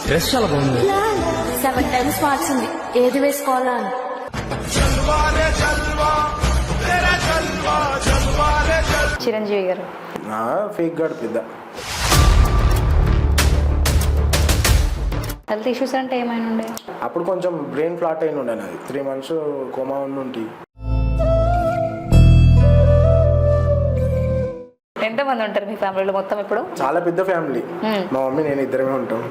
Dress చాలా బాగుంది. 7 times మార్చింది ఏది వేసుకోవాలా అని. చిరంజీవి గారు ఫేక్ గాడు పెద్ద. హెల్త్ ఇష్యూస్ అంటే ఏమైనా ఉండే? అప్పుడు కొంచెం బ్రెయిన్ ఫ్లాట్ అయిన ఉండే నాది. 3 months కోమా ఉండి. ఎంతమంది ఉంటారు మీ ఫ్యామిలీలో మొత్తం ఇప్పుడు? చాలా పెద్ద ఫ్యామిలీ. మా మమ్మీ నేను ఇద్దరమే ఉంటాం.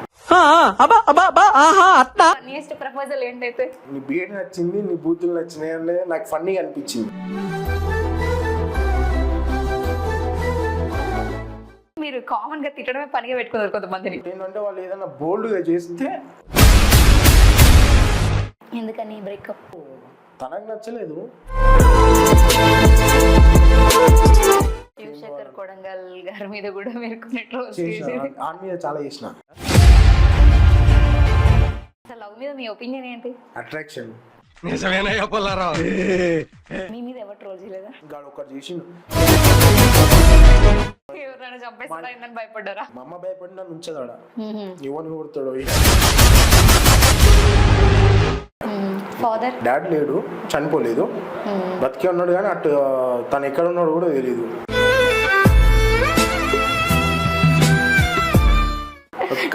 ఫన్నీయెస్ట్ ప్రపోజల్ ఏంటైతే? నీ బిహేవ్ నచ్చింది, నీ బూతులు నచ్చినాయి అంటే నాకు ఫన్నీగా అనిపించింది. మీరు కామన్ గా తిట్టడమే పనిగా పెట్టుకున్నారు కొంతమందిని. ఏంటంటే వాళ్ళు ఏదైనా బోల్డ్గా చేస్తే ఎందుకని బ్రేకప్? తనకు నచ్చలేదు. శివశేఖర్ కొడంగల్ గారి మీద కూడా మీరు కొన్ని ట్రోల్స్ ఆన్ మీద చాలా చేసిన. అసలు లవ్ మీద మీ ఒపీనియన్ ఏంటి? అట్రాక్షన్. నిజమేనయ్యా పుల్లారావు. మీ మీద ఎవరు ట్రోల్ చేయలేదా? గాడు ఒకటి చేసిండు. ఎవరైనా చంపేస్తారా ఏందని భయపడ్డారా? మా అమ్మ భయపడి నన్ను ఉంచదాడ. ఎవరిని కొడతాడో. ఫాదర్? డాడ్ లేడు, చనిపోలేదు, బతికే ఉన్నాడు. కానీ అటు తను ఎక్కడ ఉన్నాడు కూడా తెలియదు.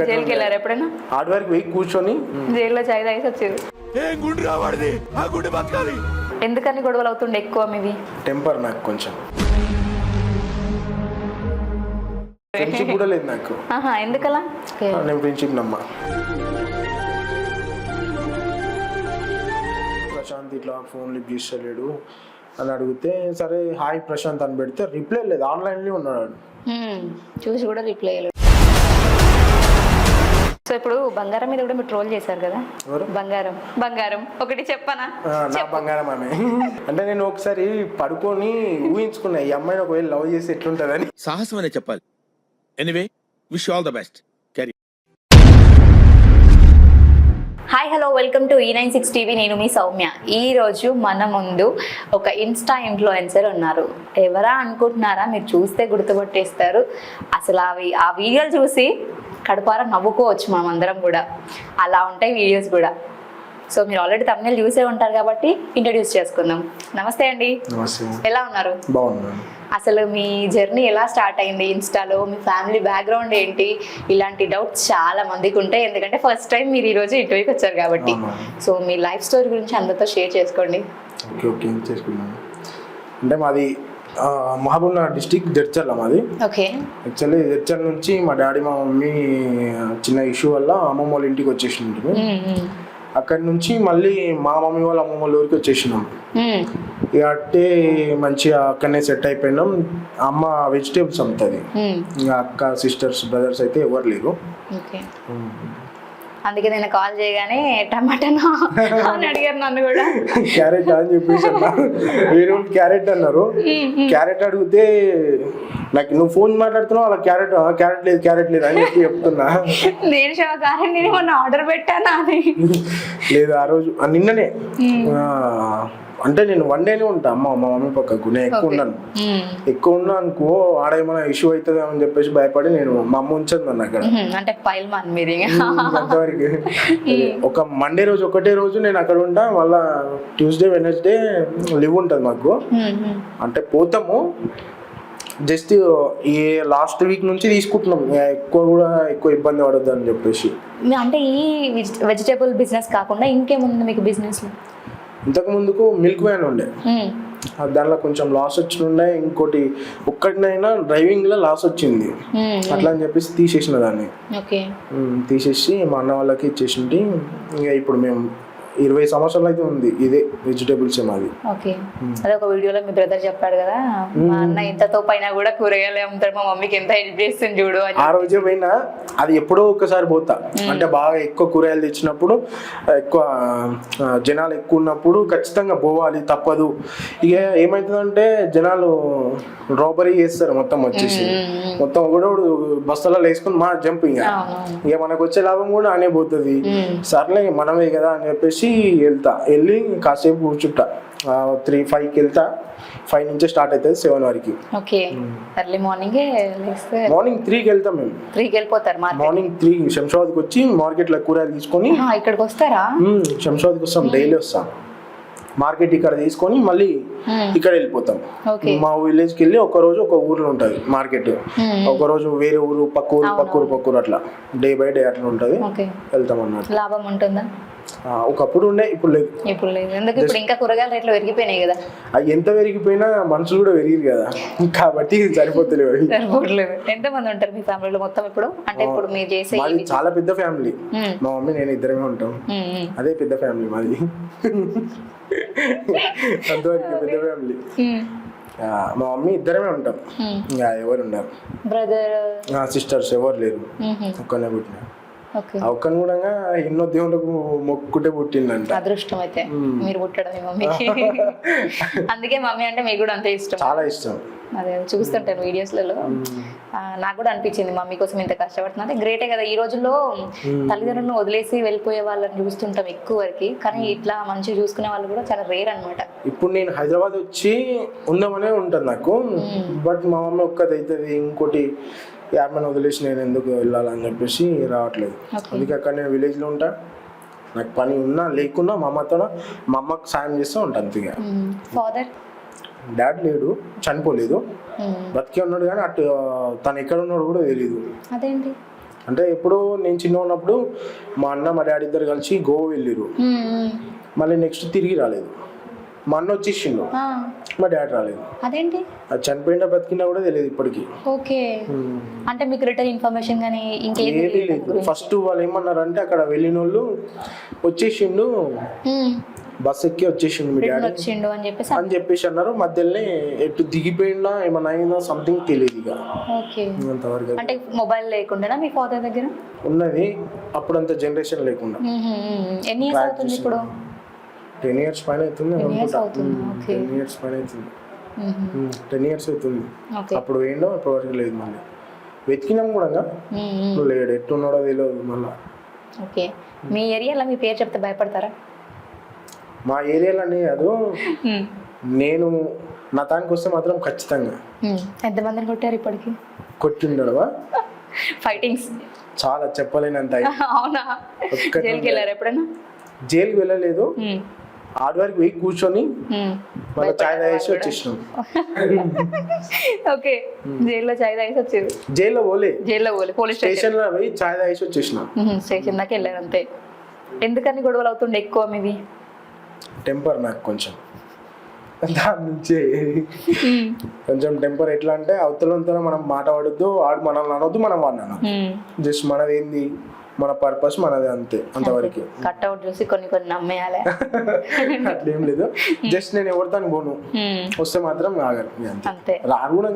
జైలుకి వెళ్ళారు ఎప్పుడైనా? హార్డ్ వర్క్ వెయ్యి కూర్చొని జైల్లో చాయ్ తాగేసి వచ్చేది. ఎందుకని గొడవలు అవుతుండే ఎక్కువ మీవి? టెంపర్ నాకు కొంచెం. ఫ్రెండ్షిప్ కూడా లేదు నాకు. ఎందుకలా? నేను ఫ్రెండ్షిప్ నమ్మా. ప్రశాంత్ ఇట్లా ఫోన్ లిఫ్ట్ చేస్తలేడు అని అడిగితే సరే హాయ్ ప్రశాంత్ అని పెడితే రిప్లై లేదు. ఆన్లైన్లో ఉన్నాడు. చూసి కూడా రిప్లై లేదు. సో ఇప్పుడు బంగారం మీద కూడా మీరు ట్రోల్ చేశారు కదా. బంగారం బంగారం ఒకటి చెప్పనా? నా బంగారం ఆమె. అంటే నేను ఒకసారి పడుకొని ఊహించుకున్నా ఈ అమ్మాయిని ఒకవేళ లవ్ చేసి ఎట్లుంటదని. సాహసం అనే చెప్పాలి. Anyway wish all the best. Hi hello welcome to E96 TV. నేను మీ సౌమ్య. ఈరోజు మన ముందు ఒక ఇన్స్టా ఇన్ఫ్లుయెన్సర్ ఉన్నారు. ఎవరా అనుకుంటున్నారా? మీరు చూస్తే గుర్తుపట్టేస్తారు. అసలు ఆ వీడియోలు చూసి కడుపారా నవ్వుకోవచ్చు మనమందరం కూడా. అలా ఉంటాయి వీడియోస్ కూడా. సో మీరు ఆల్రెడీ తమిళ చూసే ఉంటారు కాబట్టి ఇంట్రడ్యూస్ చేసుకుందాం. నమస్తే అండి. నమస్తే. ఎలా ఉన్నారు? బాగున్నాను. అసలు మీ జర్నీ ఎలా స్టార్ట్ అయింది ఇన్స్టాలో? మీ ఫ్యామిలీ బ్యాక్గ్రౌండ్ ఏంటి? ఇలాంటి డౌట్స్ చాలా మందికి ఉంటాయి. ఎందుకంటే ఫస్ట్ టైం మీరు ఈరోజు ఇంటర్వ్యూకి వచ్చారు కాబట్టి. సో మీ లైఫ్ స్టోరీ గురించి అందరితో షేర్ చేసుకోండి. ఓకే ఓకే చేసుకున్నాను. అంటే మాది మహబూబ్నగర్ డిస్టిక్ జడ్చర్ల మాది. ఓకే. యాక్చువల్లీ జడ్చర్ల నుంచి మా డాడీ మా మమ్మీ చిన్న ఇష్యూ వల్ల అమ్మమ్మ వాళ్ళ ఇంటికి వచ్చేసిండ్రు. అక్కడి నుంచి మళ్ళీ మా మమ్మీ వాళ్ళ అమ్మమ్మ వాళ్ళ ఊరికి వచ్చేసినాం. ఇక అట్టే మంచిగా అక్కడనే సెట్ అయిపోయినాం. అమ్మ వెజిటేబుల్స్ అమ్ముతుంది. ఇంకా అక్క సిస్టర్స్ బ్రదర్స్ అయితే ఎవరు లేరు. అందుకే నేను కాల్ చేయగానే టమాటానా అని అడిగారు నన్ను కూడా. క్యారెట్ అని చెప్పేసి అన్నా. వేరే క్యారెట్ అన్నారు. క్యారెట్ అడిగితే నాకు నువ్వు ఫోన్ మాట్లాడుతున్నావు అలా క్యారెట్ లేదు అని చెప్పి చెప్తున్నా. నేను షోకారం నేను మొన్న ఆర్డర్ పెట్టానా అని. లేదు ఆ రోజు నిన్ననే. అంటే నేను వన్ డేనే ఉంటా మా మమ్మీ పక్కకు. నేను ఎక్కువ ఉన్నా అనుకో ఆడేమైనా ఇష్యూ అవుతుంది అని చెప్పేసి భయపడి నేను మా అమ్మ ఉంచదు నన్ను అక్కడ. అంటే పైల్ మన మీరు అంతవరకు. ఒక మండే రోజు ఒకటే రోజు నేను అక్కడ ఉంటా. మళ్ళా ట్యూస్డే వెనస్డే లీవ్ ఉంటుంది మాకు. అంటే పోతాము జస్ట్ ఈ లాస్ట్ వీక్ నుంచి తీసుకుంటున్నాం. ఎక్కువ ఇబ్బంది పడద్దు అని చెప్పేసి. అంటే ఈ వెజిటేబుల్ బిజినెస్ కాకుండా ఇంకేముంది మీకు బిజినెస్? ఇంతకు ముందుకు మిల్క్ వ్యాన్ ఉండే. దానిలో కొంచెం లాస్ వచ్చిండే. ఇంకోటి ఒక్కటినైనా డ్రైవింగ్ లో లాస్ వచ్చింది. అట్లా అని చెప్పేసి తీసేసిన దాన్ని. తీసేసి మా అన్న వాళ్ళకి ఇచ్చేసింది. ఇంకా ఇప్పుడు మేము 20 సంవత్సరాలు అయితే ఉంది ఇదే వెజిటేబుల్స్ మాది. ఓకే. అదే ఒక వీడియోలో మీ బ్రదర్ చెప్పాడు కదా, మా అన్న ఇంతతో పైన కూడా కూరగాయలు అమ్ముతాడు, మా మమ్మీకి ఎంత హెల్ప్ చేస్తుంది చూడు. ఆ రోజే పోయినా అది ఎప్పుడో ఒకసారి పోతా. అంటే బాగా ఎక్కువ కూరగాయలు తెచ్చినప్పుడు, ఎక్కువ జనాలు ఎక్కువ ఉన్నప్పుడు ఖచ్చితంగా పోవాలి, తప్పదు. ఇక ఏమవుతుందంటే జనాలు రాబరీ చేస్తారు మొత్తం వచ్చేసి. మొత్తం కూడా బస్తాలలో వేసుకుని మా జంపింగ్. ఇక మనకు వచ్చే లాభం కూడా అనే పోతుంది. సర్లే మనమే కదా అని చెప్పేసి వెళ్ళి కాసేపు కూర్చుంటా 5కి వెళ్తా. 5 నుంచే స్టార్ట్ అవుతుంది 7 వరకు. ఓకే, ఎర్లీ మార్నింగే లేస్తే మార్నింగ్ 3కి వెళ్తాం మేము. 3కి వెళ్ళిపోతారు మార్కెట్. మార్నింగ్ 3 శంషాబాద్కి వచ్చి మార్కెట్లో కూరగాయలు తీసుకొని ఇక్కడికి వస్తారా? శంషాబాద్కి వస్తాం, డైలీ వస్తాం. మార్కెట్ ఇక్కడ తీసుకొని మళ్ళీ ఇక్కడ వెళ్ళిపోతాం. మా విలేజ్కి వెళ్ళి ఒక రోజు ఒక ఊర్లో ఉంటుంది మార్కెట్, ఒక రోజు వేరే ఊరు పక్క ఊరు అట్లా డే బై డే అట్లా ఉంటుంది. వెళ్తాం అన్నట్టు. లాభం ఉంటుందా? ఒకప్పుడు ఉండే, ఇప్పుడు లేదు. ఇప్పుడు లేదు, ఎందుకు? ఇప్పుడు ఇంకా కూరగాయల రేట్లు పెరిగిపోయినాయి కదా. అవి ఎంత పెరిగిపోయినా మనుషులు కూడా పెరిగిరు కదా, కాబట్టి సరిపోతలేవు. ఎంత మంది ఉంటారు మీ ఫ్యామిలీలో మొత్తం ఇప్పుడు? అంటే ఇప్పుడు మీరు చేసే మాది చాలా పెద్ద ఫ్యామిలీ. మా మమ్మీ నేను ఇద్దరమే ఉంటాం. అదే పెద్ద ఫ్యామిలీ మాది. అంతవరకు పెద్ద ఫ్యామిలీ. మా మమ్మీ ఇద్దరమే ఉంటాం, ఇంకా ఎవరు ఉన్నారు. బ్రదర్ సిస్టర్స్ ఎవరు లేరు, ఒక్కనే పుట్టిన. ఒక్కని కూడా ఎన్నో దేవుళ్ళకు మొక్కుంటే పుట్టిందంట. అదృష్టం అయితే మీరు పుట్టడం మీ మమ్మీకి. అందుకే మమ్మీ అంటే మీకు కూడా అంతే ఇష్టం? చాలా ఇష్టం. అదే చూస్తుంటాను వీడియోస్లలో, నాకు కూడా అనిపించింది మమ్మీ కోసం ఇంత కష్టపడుతున్నా. గ్రేటే కదా, ఈ రోజుల్లో తల్లిదండ్రులను వదిలేసి వెళ్ళిపోయే వాళ్ళని చూస్తుంటాం ఎక్కువ వరకు, కానీ ఇట్లా మంచిగా చూసుకునే వాళ్ళు కూడా చాలా రేర్ అనమాట. ఇప్పుడు నేను హైదరాబాద్ వచ్చి ఉందామనే ఉంటుంది నాకు, బట్ మా మమ్మీ ఒక్కది అవుతుంది, ఇంకోటి యాభై వదిలేసి నేను ఎందుకు వెళ్ళాలని చెప్పేసి రావట్లేదు. అందుకే అక్కడ నేను విలేజ్లో ఉంటా, నాకు పని ఉన్నా లేకున్నా మా అమ్మకు సాయం చేస్తూ ఉంటాను అంతగా. ఫాదర్ డాడ్ లేడు, చనిపోలేదు, బతికే ఉన్నాడు, కానీ అటు తను ఎక్కడ ఉన్నాడు కూడా తెలియదు. అదేంటి అంటే ఎప్పుడు నేను చిన్న ఉన్నప్పుడు మా అన్న మా డాడీ ఇద్దరు కలిసి గోవా వెళ్ళిరు, మళ్ళీ నెక్స్ట్ తిరిగి రాలేదు. మా అన్న వచ్చేసిండు, మా డాడీ రాలేదు. అదేంటి? అది చనిపోయినా బతికినా కూడా తెలియదు ఇప్పటికి. ఓకే, అంటే మీకు రిటర్న్ ఇన్ఫర్మేషన్ కానీ ఇంకేది లేదు. ఫస్ట్ వాళ్ళు ఏమన్నారంటే అక్కడ వెళ్ళిన వాళ్ళు వచ్చేసిండు, బస్ ఎక్కి వచ్చేసిండు మీ డాడీ అని చెప్పేసి అన్నారు. మధ్యలోనే ఎటు దిగిపోయిందా ఏమన్నా అయినా సంథింగ్ తెలియదు. ఇక అంతవరకు. అంటే మొబైల్ లేకుండా మీ ఫాదర్ దగ్గర ఉన్నది, అప్పుడంత జనరేషన్ లేకుండా. ఎన్ని ఇయర్స్ అవుతుంది ఇప్పుడు? 10 years పైన అవుతుంది. 10 years పైన అవుతుంది. 10 years అవుతుంది. అప్పుడు వేయండో అప్పటి వరకు లేదు. మళ్ళీ వెతికినాం కూడా లేడు, ఎట్టున్నాడో తెలియదు మళ్ళీ. ఓకే, మీ ఏరియాలో మీ పేరు చెప్తే భయపడతారా? మా ఏరియాలోనే కాదు, నేను నా తానికి వస్తే మాత్రం ఖచ్చితంగా. ఎంతమందిని కొట్టారు ఇప్పటికి? కొట్టిండవా ఫైటింగ్స్ చాలా చెప్పలేనంత. అవునా? జైలుకి వెళ్ళారు ఎప్పుడైనా? జైలుకి వెళ్ళలేదు, ఆడవారికి వెయ్యి కూర్చొని మళ్ళీ చాయ్ తాగేసి వచ్చేసినాం. ఓకే, జైల్లో చాయ్ తాగేసి వచ్చేది? జైల్లో పోలే, పోలీస్ స్టేషన్ లో పోయి చాయ్ తాగేసి వచ్చేసినాం. స్టేషన్ దాకా వెళ్ళారు అంతే. ఎందుకని గొడవలు అవుతుండే ఎక్కువ మీవి? టెంపర్ నాకు కొంచెం, దాని నుంచి కొంచెం టెంపర్. ఎట్లా అంటే అవతలంతా మనం మాట పడద్దు, ఆడు మనల్ని అనొద్దు, మనం వాడిని అనొద్దు. జస్ట్ మనది ఏంది, మన పర్పస్ మనది, అంతే, అంతవరకు. కట్అవుట్ చూసి కొన్ని నమ్మేయాలి అట్లేం లేదు. జస్ట్ నేను ఎవరితో పోను, వస్తే మాత్రం ఆగరు అంతే. రాను కూడా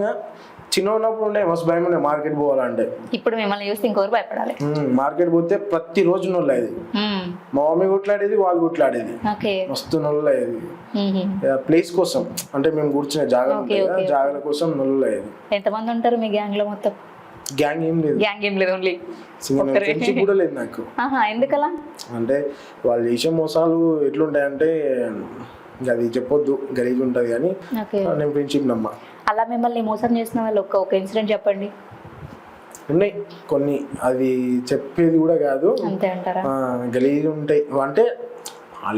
చిన్న ఉన్నప్పుడు ఉండే మస్తు భయం ఉండే మార్కెట్ పోవాలంటే. ఇప్పుడు మిమ్మల్ని చూస్తే ఇంకోరు భయపడాలి. మార్కెట్ పోతే ప్రతి రోజు నొల్లేది, మా మమ్మీ కొట్లాడేది, వాళ్ళు కొట్లాడేది, మస్తు నొల్లేది. ప్లేస్ కోసం అంటే మేము కూర్చునే జాగాల కోసం నొల్లేది. ఎంతమంది ఉంటారు మీ గ్యాంగ్ లో మొత్తం? గ్యాంగ్ ఏం లేదు, ఓన్లీ ఫ్రెండ్షిప్ కూడా లేదు నాకు. ఎందుకలా? అంటే వాళ్ళు చేసే మోసాలు ఎట్లుంటాయంటే అది చెప్పొద్దు, గలీజ్ ఉంటుంది, కానీ నేను ఫ్రెండ్షిప్ నమ్మా. అలా మిమ్మల్ని మోసం చేసిన వాళ్ళు ఒక ఇన్సిడెంట్ చెప్పండి. ఉన్నాయి కొన్ని, అది చెప్పేది కూడా కాదు, అంతే అంటారా? గలీజ్ ఉంటాయి అంటే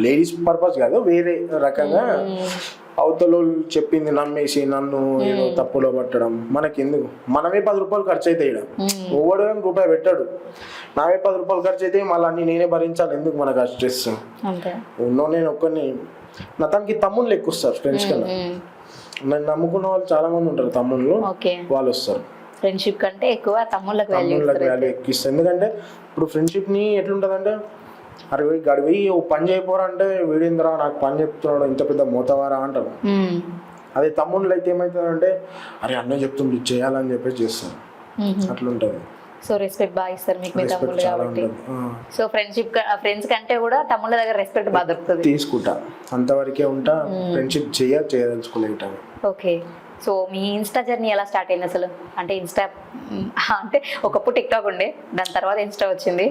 లేడీస్ పర్పస్ కాదు, వేరే రకంగా అవతల చెప్పింది నమ్మేసి నన్ను ఏదో తప్పులో పట్టడం. మనకి ఎందుకు, మనమే 10 రూపాయలు ఖర్చు అయితే, ఓవడు రూపాయి పెట్టాడు, నావే 10 రూపాయలు ఖర్చు అయితే మళ్ళీ అన్ని నేనే భరించాలి, ఎందుకు మనకు ఆ స్ట్రెస్? ఉన్నో నేను ఒక్కరిని, నా తనకి తమ్ముళ్ళు ఎక్కువ వస్తారు ఫ్రెండ్స్ కన్నా. నన్ను నమ్ముకున్న వాళ్ళు చాలా మంది ఉంటారు తమ్ముళ్ళు, వాళ్ళు వస్తారు. ఫ్రెండ్షిప్ కంటే ఎక్కువ తమ్ముళ్ళకి వాల్యూ ఎక్కిస్తారు. ఎందుకంటే ఇప్పుడు ఫ్రెండ్షిప్ ని ఎట్లుంటదంటే, అరే గడి పోయి ఓ పని చేయపోరంటే వీడింద్రా నాకు పని చెప్తున్నాడు, ఇంత పెద్ద మోతవారా అంటారు. అదే తమ్ముళ్ళు అయితే ఏమవుతుందంటే, అరే అన్న చెప్తుంది చేయాలని చెప్పేసి చేస్తారు, అట్లుంటది. సో రెస్పెక్ట్ బాగా ఇస్తారు మీకు మీ తమ్ముళ్ళు కాబట్టి. సో ఫ్రెండ్స్ కంటే కూడా తమ్ముళ్ళ దగ్గర రెస్పెక్ట్ బాగా దొరుకుతుంది. తీసుకుంటా, అంతవరకే ఉంటా. ఫ్రెండ్షిప్ చేయదలుచుకోలేటం. ఓకే, సో మీ ఇన్స్టా జర్నీ ఎలా స్టార్ట్ అయింది అసలు? అంటే ఇన్స్టా అంటే ఒకప్పుడు టిక్టాక్ ఉండే, దాని తర్వాత ఇన్స్టా వచ్చింది.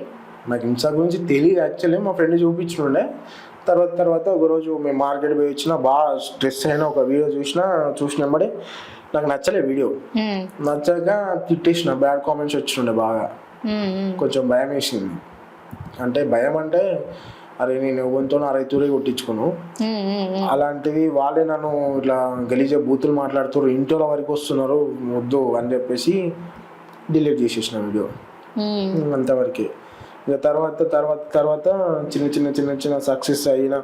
నాకు ఇన్స్టా గురించి తెలియదు యాక్చువల్లీ, మా ఫ్రెండ్ చూపించుండే, తర్వాత ఒకరోజు మేము మార్కెట్ పోయి వచ్చిన బాగా స్ట్రెస్ అయిన ఒక వీడియో చూసినప్పుడే నాకు నచ్చలే వీడియో. నచ్చాక తిట్టేసిన, బ్యాడ్ కామెంట్స్ వచ్చిండే బాగా. కొంచెం భయం వేసింది. అంటే భయం అంటే అరే నేను ఎవరితో రైతులే కొట్టించుకోను, అలాంటివి వాళ్ళే నన్ను ఇట్లా గలీజే బూతులు మాట్లాడుతారు, ఇంట్లో వరకు వస్తున్నారు వద్దు అని చెప్పేసి డిలీట్ చేసేసిన వీడియో. అంతవరకే. ఇక తర్వాత చిన్న సక్సెస్ అయిన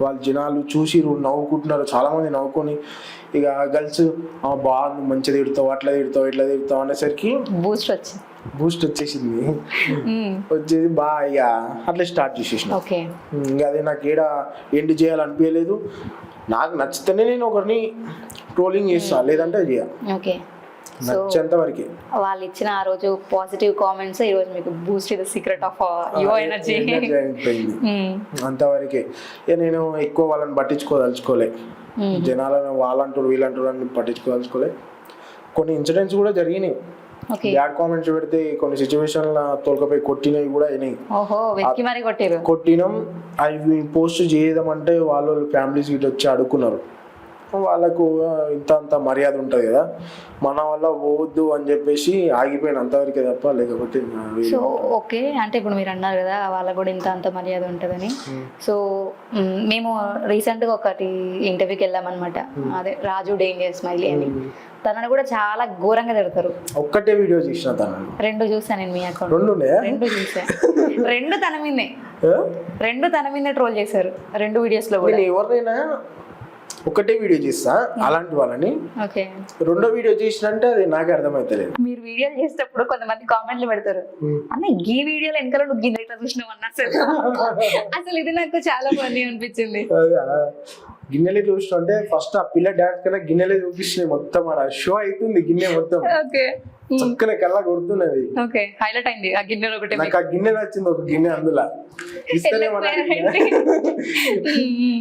వాళ్ళు జనాలు చూసిరు, నవ్వుకుంటున్నారు. చాలామంది నవ్వుకొని ఇక గర్ల్స్ బాగా మంచిగా తిడతావు, అట్లా తిడతావు, ఇట్లా తిడతావు అనేసరికి బూస్ట్ వచ్చేసింది. వచ్చేసి బాగా ఇక అట్లా స్టార్ట్ చేసేసిన. ఇంకా అది నాకు ఏడా ఎండ్ చేయాలనిపించలేదు. నాకు నచ్చితేనే నేను ఒకరిని ట్రోలింగ్ చేస్తా, లేదంటే చేయాలి నచ్చేంత వరకే. వాళ్ళు ఇచ్చిన ఆ రోజు పాజిటివ్ కామెంట్స్ ఈ రోజు మీకు Boost the secret of your energy అయిపోయింది. అంతవరకే. నేను ఎక్కువ వాళ్ళని పట్టించుకోదలుచుకోలే, జనాలను వాళ్ళంటారు వీళ్ళంటారు అని పట్టించుకోదలుచుకోలే. కొన్ని ఇన్సిడెంట్స్ కూడా జరిగినాయి. బ్యాడ్ కామెంట్స్ పెడితే కొన్ని సిచ్యువేషన్ తోలుకపోయి కొట్టినవి కూడా అయినాయి. కొట్టినాం. అవి పోస్ట్ చేయదామంటే వాళ్ళు ఫ్యామిలీస్ ఇటు వచ్చి అడుక్కున్నారు. వాళ్ళకు ఇంత మర్యాద ఉంటుంది కదా, మన వల్ల పోవద్దు అని చెప్పేసి ఆగిపోయిన అంతవరకే తప్ప లేకపోతే. సో ఓకే, అంటే ఇప్పుడు మీరు అన్నారు కదా వాళ్ళకు కూడా అంత మర్యాద ఉంటుందని. సో మేము రీసెంట్గా ఒకటి ఇంటర్వ్యూకి వెళ్ళామన్నమాట, అదే రాజు డేంజర్ స్మైలీ అని. తనను కూడా చాలా ఘోరంగా తిడతారు. ఒక్కటే వీడియో చూసిన తనను, 2 చూసాను నేను మీ అకౌంట్. 2 చూసా, 2 తన మీదే ట్రోల్ చేశారు 2 వీడియోస్లో కూడా. ఎవరినైనా ఒకటే వీడియో చేస్తా అలాంటి వాళ్ళని, రెండో వీడియో చేసినంటే అది నాకే అర్థమైతలేదు. మీరు వీడియోలు చేసేటప్పుడు కొంతమంది కామెంట్లు పెడతారు, అన్న ఈ వీడియోలో వెనకాల నువ్వు గిన్నె ఇట్లా చూసినావు అన్న. అసలు ఇది నాకు చాలా ఫన్నీ అనిపించింది. గిన్నెలే చూసిన అంటే ఫస్ట్ ఆ పిల్ల డాన్స్ కన్నా గిన్నెలే చూపిస్తున్నాయి మొత్తం. ఆడ షో అవుతుంది గిన్నె మొత్తం చక్కన కల్లా కొడుతున్నది. హైలైట్ అయింది ఆ గిన్నె. ఒకటి నాకు ఆ గిన్నె నచ్చింది, ఒక గిన్నె అందులో ఇస్తేనే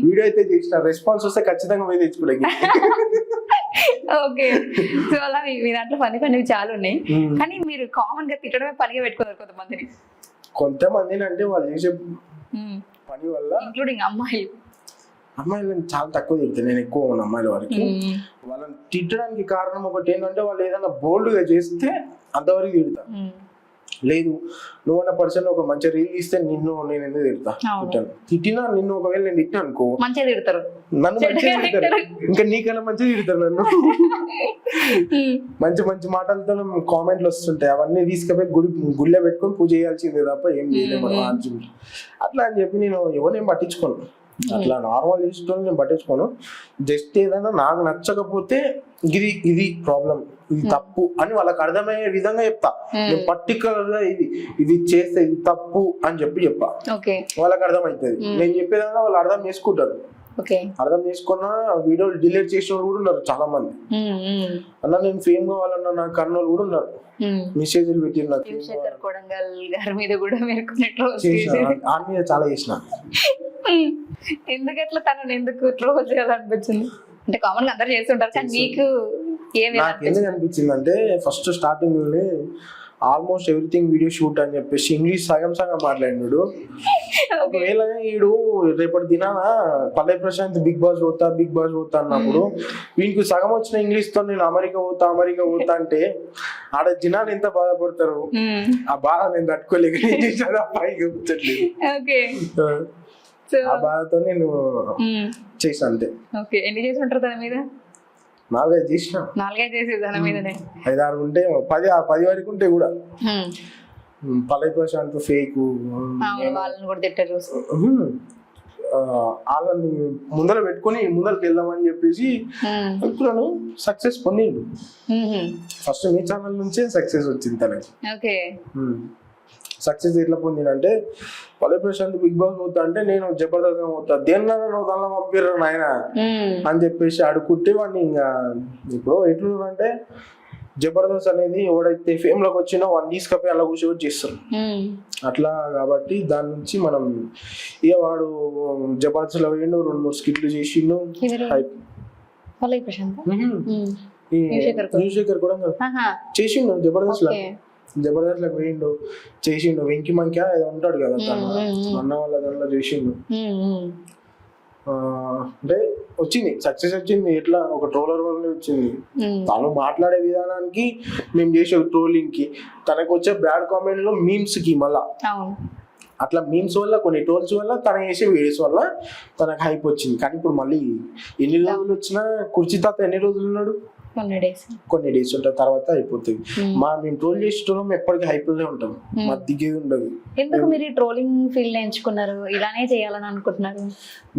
వీడియో అయితే చేసిన. రెస్పాన్స్ వస్తే ఖచ్చితంగా పోయి తెచ్చుకోలే. ఓకే, సో అలా మీ దాంట్లో ఫన్నీ చాలా ఉన్నాయి. కానీ మీరు కామన్ గా తిట్టడమే పనిగా పెట్టుకున్నారు కొంతమందిని. అంటే వాళ్ళు చేసే పని వల్ల, ఇంక్లూడింగ్ అమ్మాయిలను చాలా తక్కువ తిడతాను నేను, ఎక్కువ ఉన్న అమ్మాయిల వరకు. వాళ్ళని తిట్టడానికి కారణం ఒకటి ఏంటంటే వాళ్ళు ఏదైనా బోల్డ్గా చేస్తే అంతవరకు తిడతా. లేదు నువ్వన్న పర్సన్ ఒక మంచి రీల్ ఇస్తే నేను ఎందుకు తిట్టినా నిన్ను ఒకవేళ నేను తిట్టినా అనుకో మంచిగా తిడతారు, నన్ను మంచిగా తిడతారు, ఇంకా నీకన్నా మంచిగా తిడతారు నన్ను. మంచి మాటలతో కామెంట్లు వస్తుంటాయి, అవన్నీ తీసుకుపోయి గుళ్ళో పెట్టుకొని పూజ చేయాల్సిందే తప్ప ఏం చేయలేము అట్లా అని చెప్పి నేను ఎవరినేం పట్టించుకోను. అట్లా నార్మల్ చేసుకోవాలి నేను పట్టించుకోను. జస్ట్ ఏదైనా నాకు నచ్చకపోతే ఇది ప్రాబ్లం, ఇది తప్పు అని వాళ్ళకి అర్థమయ్యే విధంగా చెప్తా. నేను పర్టికులర్ గా ఇది చేస్తే ఇది తప్పు అని చెప్పా, వాళ్ళకి అర్థమవుతుంది. నేను చెప్పేదాకా వాళ్ళు అర్థం చేసుకుంటారు. అర్థం చేసుకున్న వీడియోలు డిలీట్ చేసిన వాళ్ళు కూడా ఉన్నారు చాలా మంది. అన్న నేను ఫేమ్ కావాలన్నా నాకు కర్నూలు కూడా ఉన్నారు, మెసేజ్లు పెట్టిన ఆన్ మీద చాలా చేసిన. ఎందుకట్లా తనని ఎందుకు ట్రోల్ చేయాలనిపించింది? అంటే కామన్ గా అందరు చేస్తుంటారు, కానీ మీకు ఎందుకు అనిపించింది అంటే first starting almost everything video shoot అని చెప్పేసి ఇంగ్లీష్ సగం మాట్లాడినాడు. ఒకవేళ వీడు రేపటి దినాన పల్లె ప్రశాంత్ బిగ్ బాస్ పోతా అన్నప్పుడు వీనికి సగం వచ్చిన ఇంగ్లీష్ తో నేను అమెరికా పోతా అంటే ఆడ జనాలు ఎంత బాధపడతారు. ఆ బాధ నేను తట్టుకోలేక ఆ బాధతో నేను చేసిన అంతే. ఎన్ని చేసి ఉంటారు తన మీద? 4-5 చేసిన. 4-5 చేసి తన మీదనే 5-6 ఉంటే 10 వరకు ఉంటే కూడా పల్లె ప్రశాంత్ ఫేక్ వాళ్ళని కూడా తిట్టారు. వాళ్ళని ముందర పెట్టుకొని ముందరకు వెళ్దామని చెప్పేసి అనుకున్నాను. సక్సెస్ పొందిండు. ఫస్ట్ మీ ఛానల్ నుంచే సక్సెస్ వచ్చింది తనకి. సక్సెస్ ఎట్లా పొందినంటే పల్లె ప్రశాంత్ బిగ్ బాస్ పోతా అంటే నేను జబర్దస్త్ పోతా, దేనిలో దానిలో పంపిర్రు నాయన అని చెప్పేసి అడుగుంటే వాడిని. ఇంకా ఇప్పుడు ఎట్లుందంటే జబర్దస్త్ అనేది ఎవడైతే ఫేమ్ లోకి వచ్చినా వాడిని తీసుకపోయి అలా కూర్చోబెట్టి చేస్తారు అట్లా. కాబట్టి దాని నుంచి మనం ఇక వాడు జబర్దస్త్ లో పోయిండు, 2-3 స్కిట్లు చేసిండు. న్యూస్ కూడా చేసిండు జబర్దస్త్ లోకి పోయిండు, చేసిండు. వెంకి మంకి ఏదో ఉంటాడు కదా తను అన్న వాళ్ళ దాంట్లో చేసిండు. అంటే వచ్చింది, సక్సెస్ వచ్చింది. ఎట్లా ఒక ట్రోలర్ వల్లనే వచ్చింది. తను మాట్లాడే విధానానికి, మేము చేసే ట్రోలింగ్ కి, తనకు వచ్చే బ్యాడ్ కామెంట్ లో మీమ్స్ కి మళ్ళా అట్లా మీమ్స్ వల్ల, కొన్ని ట్రోల్స్ వల్ల, తన చేసే వీడియోస్ వల్ల తనకు హైప్ వచ్చింది. కానీ ఇప్పుడు మళ్ళీ ఎన్ని రోజులు వచ్చినా కుర్చీ తాత ఎన్ని రోజులు ఉన్నాడు? కొన్ని డేస్ ఉంటాయి, తర్వాత అయిపోతుంది. మేము ట్రోల్ చేసేటోళ్ళం ఎప్పటికీ హైప్ లోనే ఉంటాం, మా దిగేది ఉండదు. ఎందుకు మీరు ఈ ట్రోలింగ్ ఫీల్డ్ ఎంచుకున్నారు? ఇలానే చేయాలని అనుకుంటున్నారు?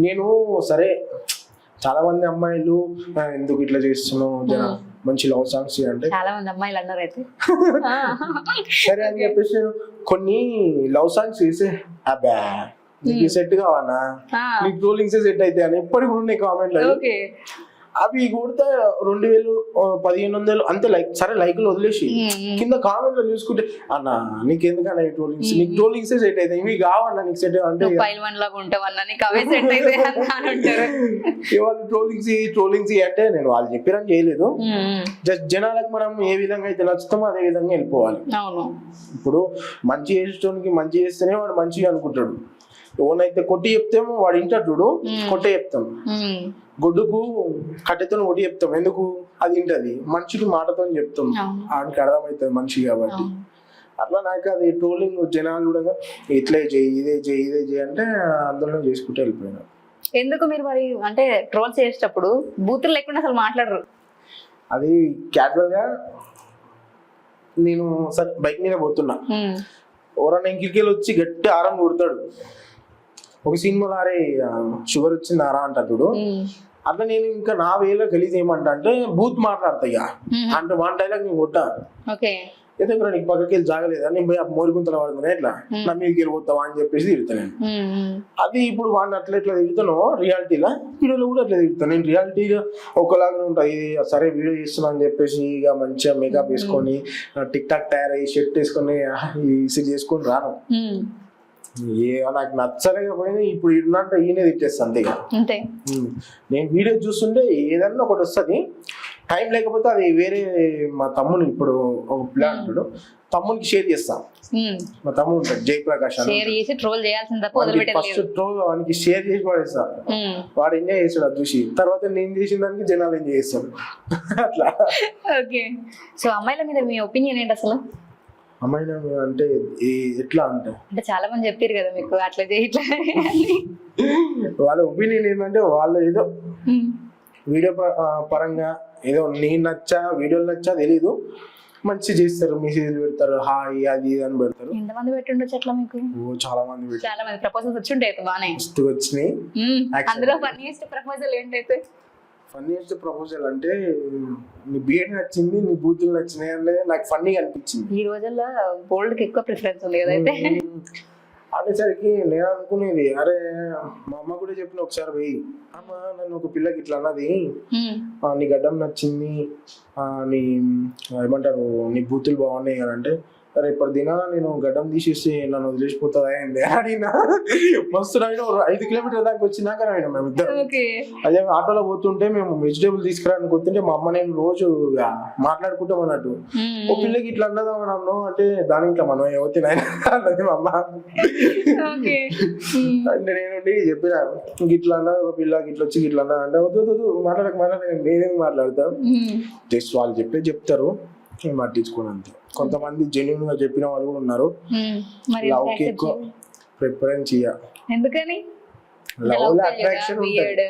నేను సరే, చాలా మంది అమ్మాయిలు ఎందుకు ఇట్లా చేస్తున్నావు, మంచి లవ్ సాంగ్స్ అంటే చాలా మంది అమ్మాయిలు అన్నారు అయితే సరే అని చెప్పేసి నేను కొన్ని లవ్ సాంగ్స్ చేసే, అబ్బా నీకు సెట్ కావాలా, నీకు ట్రోలింగ్స్ సెట్ అయితే అని ఎప్పటికి ఉన్నాయి కామెంట్లు. అవి కొడితే 2000 1500 అంతే లైక్. సరే లైక్లు వదిలేసి కింద కామెంట్లు చూసుకుంటే, అన్న నీకెందుకన్నా ఈ ట్రోలింగ్స్, నీకు ట్రోలింగ్స్ సెట్ అయితే ఇవి కావన్నా నీకు సెట్ అంటే వాళ్ళు ట్రోలింగ్స్ అంటే నేను వాళ్ళు చెప్పారని చేయలేదు. జస్ట్ జనాలకు మనం ఏ విధంగా అయితే నచ్చుతామో అదే విధంగా వెళ్ళిపోవాలి. ఇప్పుడు మంచి చేసేటోనికి మంచి చేస్తేనే వాడు మంచిగా అనుకుంటాడు. ఎవరినైతే కొట్టి చెప్తేమో వాడు ఇంటాడు చూడు, కొట్టే చెప్తాం. గొడ్డుకు కట్టెతో ఒడి చెప్తాం, ఎందుకు అది ఇంటది. మనిషికి మాటతో చెప్తాం, ఆడికి అర్థమవుతుంది మనిషి కాబట్టి. అట్లా నాకు అది ట్రోలింగ్ జనాలు కూడా ఇట్లే చేయి, ఇదే చేయి, ఇదే చేయి అంటే అందులో చేసుకుంటూ వెళ్ళిపోయినా. ఎందుకు మీరు మరి అంటే ట్రోల్ చేసేటప్పుడు బూతులు లేకుండా అసలు మాట్లాడరు? అది క్యాజువల్ గా నేను సరే బైక్ మీద పోతున్నా, ఎవరన్నా ఇంకిరికెళ్ళి వచ్చి గట్టి ఆరం కొడతాడు. ఒక సినిమాలో అరే షుగర్ వచ్చింది ఆరా అంటాడు. అట్లా నేను ఇంకా నా వేలో గలీజ్ ఏమంటా అంటే బూత్ మాట్లాడతాయ్యా అంటే వన్ డైలాగ్ నేను కొట్టా. ఎందుకు నీకు పక్కకి వెళ్ళి జాగలేదా, నేను పోయి మోరుగుంతలు పడుతున్నా ఎట్లా నా మీదకి వెళ్ళిపోతావా అని చెప్పేసి తిడతాను. అది ఇప్పుడు వాడిని అట్లా ఎట్లా తిడతానో రియాలిటీలో, వీడియోలో కూడా అట్లా తిడతాను. నేను రియాలిటీలో ఒకలాగానే ఉంటాయి. సరే వీడియో చేస్తున్నా అని చెప్పేసి ఇక మంచిగా మేకప్ వేసుకొని టిక్ టాక్ తయారయ్యి షర్ట్ వేసుకొని ఇసిరి చేసుకొని రాను. నాకు నచ్చలేకపోయినా ఇప్పుడు ఇన్నంటే ఈయనే తిట్టేస్తా అంతే. నేను వీడియో చూస్తుంటే ఏదన్నా ఒకటి వస్తుంది, టైం లేకపోతే అది వేరే మా తమ్ముని ఇప్పుడు ఒక ప్లాన్ ఉంటాడు, తమ్మునికి షేర్ చేస్తా. మా తమ్ముడు ఉంటాడు జయప్రకాష్, ఫస్ట్ ట్రోల్ వానికి షేర్ చేసి పడేస్తా. వాడు ఎంజాయ్ చేస్తాడు అది చూసి, తర్వాత నేను చేసిన దానికి జనాలు ఎంజాయ్ చేస్తాడు. అట్లా. సో అమ్మాయిల మీద మీ ఒపీనియన్ ఏంటి అసలు? అమ్మాయిల అంటే ఎట్లా అంటే చాలా మంది చెప్పారు కదా మీకు అట్లా చేయట్లా, వాళ్ళ ఒపీనియన్ ఏంటంటే వాళ్ళు ఏదో వీడియో పరంగా ఏదో నేను నచ్చా, వీడియోలు నచ్చా తెలీదు, మంచి చేస్తారు, మెసేజ్లు పెడతారు, హాయ్ అది అని పెడతారు. ఎంతమంది పెట్టుండొచ్చు అట్లా మీకు? చాలా మంది ప్రపోజల్స్ వచ్చి ఉంటాయి బానే వచ్చినాయి. అందులో ఫన్నీయెస్ట్ ప్రపోజల్ ఏంటైతే? ఫన్నీయెస్ట్ ప్రపోజల్ అంటే నీ బియర్డ్ నచ్చింది, నీ బూతులు నచ్చినాయి అంటే నాకు ఫన్నీగా అనిపించింది. ఈ రోజుల్లో బోల్డ్ కి ఎక్కువ ప్రిఫరెన్స్ ఉంది కదా అయితే. అనేసరికి నేను అనుకునేది, అరే మా అమ్మ కూడా చెప్పిన ఒకసారి పోయి, అమ్మ నన్ను ఒక పిల్లకి ఇట్లా అన్నది, నీ గడ్డం నచ్చింది, నీ ఏమంటారు నీ బూతులు బాగున్నాయి అని అంటే, అరే ఇప్పుడు దినాన నేను గడ్డం తీసేసి నన్ను వదిలేసిపోతుందా ఏంది అడిగినా. మస్తు రాయినా 5 కిలోమీటర్ల దాకా వచ్చినాక రాయినా మేము ఇద్దరు. అదే ఆటోలో పోతుంటే మేము వెజిటేబుల్ తీసుకురావడానికి వస్తుంటే మా అమ్మ నేను రోజు మాట్లాడుకుంటాం అన్నట్టు, ఓ పిల్లకి ఇట్లా అన్నదా మనం అంటే దాని ఇట్లా మనం ఏమవుతుంది అన్నది మా అమ్మ. అంటే నేను చెప్పిన ఇట్లా అన్నది, ఒక పిల్లకి ఇట్లా వచ్చి ఇట్లా అన్నా అంటే వద్దు మాట్లాడక నేనేమి మాట్లాడతా, జస్ట్ వాళ్ళు చెప్తారు పట్టించుకోని అంతే. కొంతమంది జెన్యూన్ గా చెప్పిన వాళ్ళు కూడా ఉన్నారు. లవ్ కి ఎక్కువ ప్రిఫరెన్స్ ఇయ్యాలి. ఎందుకని? లవ్ లో అట్రాక్షన్ ఉంటది,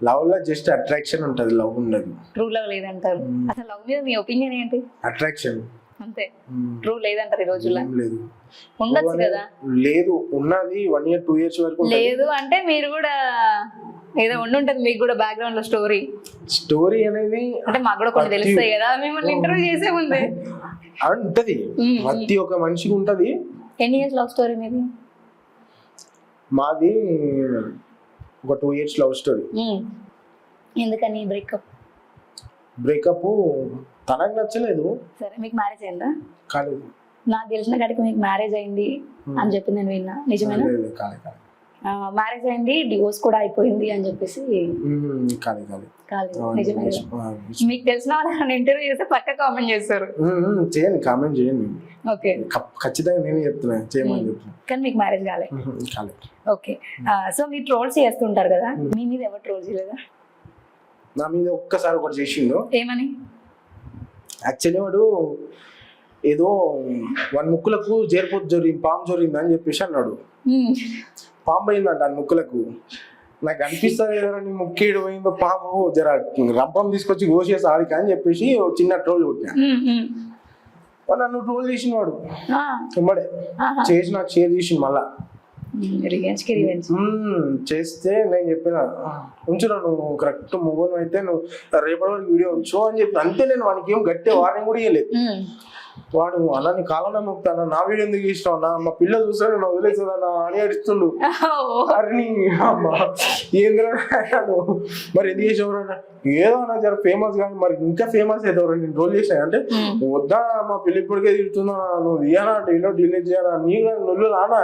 లవ్ లో జస్ట్ అట్రాక్షన్ ఉంటది, లవ్ ఉండదు. ట్రూ లవ్ లేదంటారు. అసలు లవ్ మీద మీ ఒపీనియన్ ఏంటి? అట్రాక్షన్ అంతే, ట్రూ లేదంటారు ఈ రోజుల్లో. లేదు, ఉండొచ్చు కదా? లేదు, ఉన్నది 1 year 2 years వరకు లేదు అంటే మీరు కూడా ఏదో ఉండుంటది మీకు కూడా బ్యాక్గ్రౌండ్ లో స్టోరీ అనేది. అంటే మాకు కూడా కొన్ని తెలుస్తాయి కదా మిమ్మల్ని ఇంటర్వ్యూ చేసే ముందే. ఉంటది, ప్రతి ఒక్క మనిషికి ఉంటది. ఎన్ని ఇయర్స్ లవ్ స్టోరీ మీది? మాది ఒక 2 years లవ్ స్టోరీ. ఎందుకని బ్రేకప్? తనకు నచ్చలేదు. సరే, మీకు మ్యారేజ్ అయిందా? కాలేదు. నాకు తెలిసిన కాడికి మీకు మ్యారేజ్ అయింది అని చెప్పి నేను విన్నా, నిజమేనా? మ్యారేజ్ అయింది, డివోర్స్ కూడా అయిపోయింది అని చెప్పేసి కాదు కాలేదు. నిజమే. మీకు తెలిసిన వాళ్ళని ఇంటర్వ్యూ చేస్తే పక్క కామెంట్ చేస్తారు. చేయండి, కామెంట్ చేయండి. ఓకే, ఖచ్చితంగా నేనే చెప్తున్నా, చేయమని చెప్తున్నా. కానీ మీకు మ్యారేజ్ కాలే. కాలేదు. ఓకే, సో మీరు ట్రోల్స్ చేస్తుంటారు కదా, మీ మీద ఎవరు ట్రోల్ చేయలేదా? నా మీద ఒక్కసారి ఒకటి చేసిండు. ఏమని? యాక్చువల్లీ వాడు ఏదో వాడి ముక్కులకు జేరిపోతు జరిగింది, పాము జరిగింది అని చెప్పేసి అన్నాడు. పాము పోయిందంట ఆ ముక్కులకు. నాకు అనిపిస్తుంది కదా నీ ముక్కేడు పోయిందో పాము, జర రంపం తీసుకొచ్చి కోసేసి ఆడికి అని చెప్పేసి చిన్న ట్రోల్ కొట్టినా. వాడు నన్ను ట్రోల్ చేసిన వాడు వెంబడే చేసి నాకు షేర్ చేసిండు. మళ్ళా చేస్తే నేను చెప్పిన ఉంచురా, నువ్వు కరెక్ట్ మొగను అయితే నువ్వు రేపటి వరకు వీడియో ఉంచు అని చెప్పిన. అంతే, నేను వానికి ఏం గట్టే వాడిని కూడా ఇవ్వలేదు. వాడు అన్న నీ కాలంలో నొక్కుతాను, నా వీడియో ఎందుకు ఇష్టం అన్న, మా పిల్లలు చూస్తాను నేను వదిలేసేదన్నా అని అడుస్తుండు. అరే ఏంద్రాను మరి ఎందుకు చేసేవారన్నా, ఏదో అన్న జర ఫేమస్ కానీ మరి ఇంకా ఫేమస్ అవుతావు నేను రోల్ చేసాను అంటే, వద్దా మా పిల్ల ఇప్పటికే తిడుతున్నా, నువ్వు తీయనా టీలో డిలీట్ చేయాలా, నీ నువ్వు రానా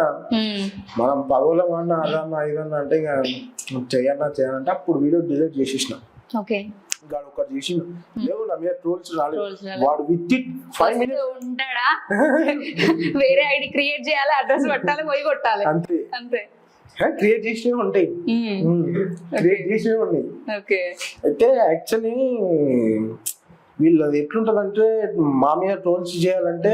మనం పగోళం అన్నా అదన్నా ఇదన్నా అంటే ఇంకా చేయనంటే అప్పుడు వీడియో డిలీట్ చేసేసిన. ఓకే, ఒకటి చేసిండు, లేవు నా మీద ట్రోల్స్ రాలేదు. వాడు విత్ ఇట్ 5 minutes ఉంటాడా, వేరే ఐడి క్రియేట్ చేయాలి, అడ్రస్ పెట్టాలి, పోయి కొట్టాలి, అంతే అంతే. క్రియేట్ చేసినవి ఉంటాయి, క్రియేట్ చేసినవి ఉన్నాయి. ఓకే, అయితే యాక్చువల్లీ వీళ్ళది ఎట్లుంటదంటే మా మీద ట్రోల్స్ చేయాలంటే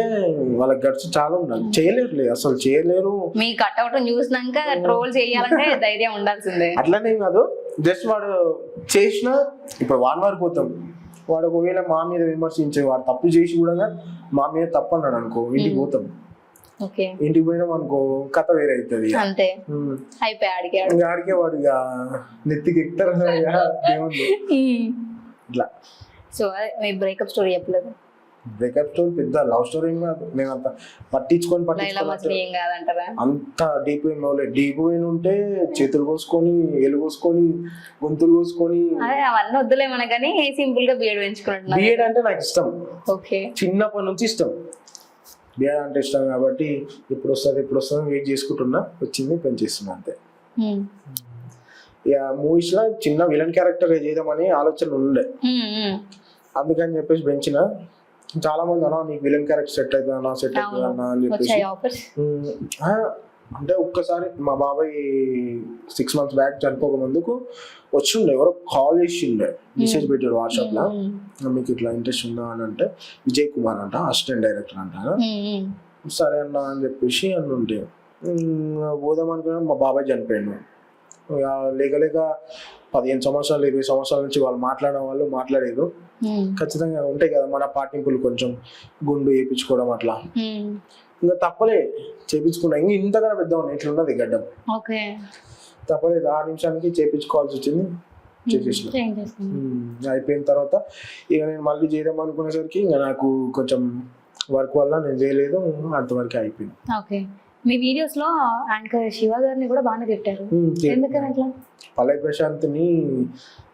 వాళ్ళకి గట్స్ చాలా ఉండాలి, చేయలేరు, అసలు చేయలేరు. మీ కట్అవుట్ చూసినాక ట్రోల్ చేయాలంటే ధైర్యం ఉండాల్సిందే. అట్లనే కాదు, జస్ట్ వాడు చేసిన ఇప్పుడు వాడి వరకు పోతాం. వాడు ఒకవేళ మా మీద విమర్శించే వాడు తప్పు చేసి కూడా మా మీద తప్పు అన్నాడు అనుకో, ఇంటికి పోతాం. ఇంటికి పోయినాం అనుకో కథ వేరే అవుతుంది. అంతే, ఆడికే వాడు ఇక నెత్తికి ఎక్కుతారు ఇట్లా. సో మీ బ్రేకప్ స్టోరీ చెప్పలేదు? బ్రేకప్ స్టోరీ పెద్ద లవ్ స్టోరీ ఏం కాదు, నేను అంత పట్టించుకొని అంత డీప్ ఏం అవ్వలేదు. డీప్ అయిన ఉంటే చేతులు కోసుకొని ఏలు కోసుకొని గొంతులు కోసుకొని అవన్నీ వద్దులే మనకని సింపుల్ గా బిఎడ్ పెంచుకున్నాను. బిఎడ్ అంటే నాకు ఇష్టం, ఓకే, చిన్నప్పటి నుంచి ఇష్టం. బిఎడ్ అంటే ఇష్టం కాబట్టి ఎప్పుడు వస్తుంది వెయిట్ చేసుకుంటున్నా, వచ్చింది పెంచేస్తున్నా అంతే. ఇక మూవీస్ లో చిన్న విలన్ క్యారెక్టర్ చేద్దామని ఆలోచన ఉండే, అందుకని చెప్పేసి పెంచిన. చాలా మంది అన్నా నీకు విలన్ క్యారెక్టర్ సెట్ అవుతుందన్నా, సెట్ అవుతుందన్నా అని చెప్పేసి. అంటే ఒక్కసారి మా బాబాయ్ 6 months బ్యాక్ చనిపోక ముందుకు వచ్చిండే, ఎవరో కాల్ చేసిండే, మెసేజ్ పెట్టాడు వాట్సాప్ లో, మీకు ఇట్లా ఇంట్రెస్ట్ ఉందా అని అంటే, విజయ్ కుమార్ అంట అసిస్టెంట్ డైరెక్టర్ అంట. సరే అన్నా అని చెప్పేసి అని ఉంటే పోదాం అనుకున్నా. మా బాబాయ్ చనిపోయాడు. లేక 15 సంవత్సరాలు 20 సంవత్సరాల నుంచి వాళ్ళు మాట్లాడడం వాళ్ళు మాట్లాడేది ఖచ్చితంగా ఉంటాయి కదా మన పాటింపులు, కొంచెం గుండు వేయించుకోవడం అట్లా. ఇంకా తప్పలే చేపించుకున్నా. ఇంకా ఇంతకన్నా పెద్ద ఉన్నాయి, ఇట్లా ఉన్నది గడ్డం, తప్పలేదు. 6 నిమిషానికి చేపించుకోవాల్సి వచ్చింది, చేసేసిన. అయిపోయిన తర్వాత ఇక నేను మళ్ళీ చేద్దాం అనుకునేసరికి ఇంకా నాకు కొంచెం వర్క్ వల్ల నేను చేయలేదు, అంతవరకు అయిపోయింది. మీ వీడియోస్ లో యాంకర్ శివ గారిని కూడా బాగానే తిట్టారు, ఎందుకని అట్లా? పల్లవి ప్రశాంత్ని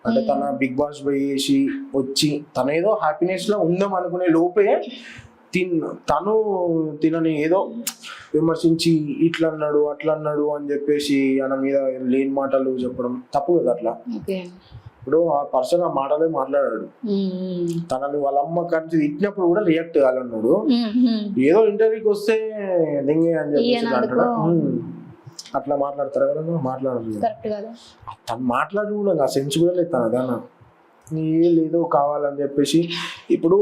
అంటే తన బిగ్ బాస్ పోయేసి వచ్చి తన ఏదో హ్యాపీనెస్ లో ఉందాం అనుకునే లోపే తను తినని ఏదో విమర్శించి ఇట్లా అన్నాడు అట్లా అన్నాడు అని చెప్పేసి ఆయన మీద లేని మాటలు చెప్పడం తప్పు కదా అట్లా. ఇప్పుడు ఆ పర్సన్ ఆ మాటలే మాట్లాడాడు, తనని వాళ్ళ అమ్మ కంచి తిట్టినప్పుడు కూడా రియాక్ట్ కావాలన్నాడు. ఏదో ఇంటర్వ్యూకి వస్తే దింగే అని చెప్పేసి అంటాడు. అట్లా మాట్లాడతారు కదా, మాట్లాడదు. తను మాట్లాడు కూడా ఆ సెన్స్ కూడా లేదు తనదన్నా, లేదో కావాలని చెప్పేసి. ఇప్పుడు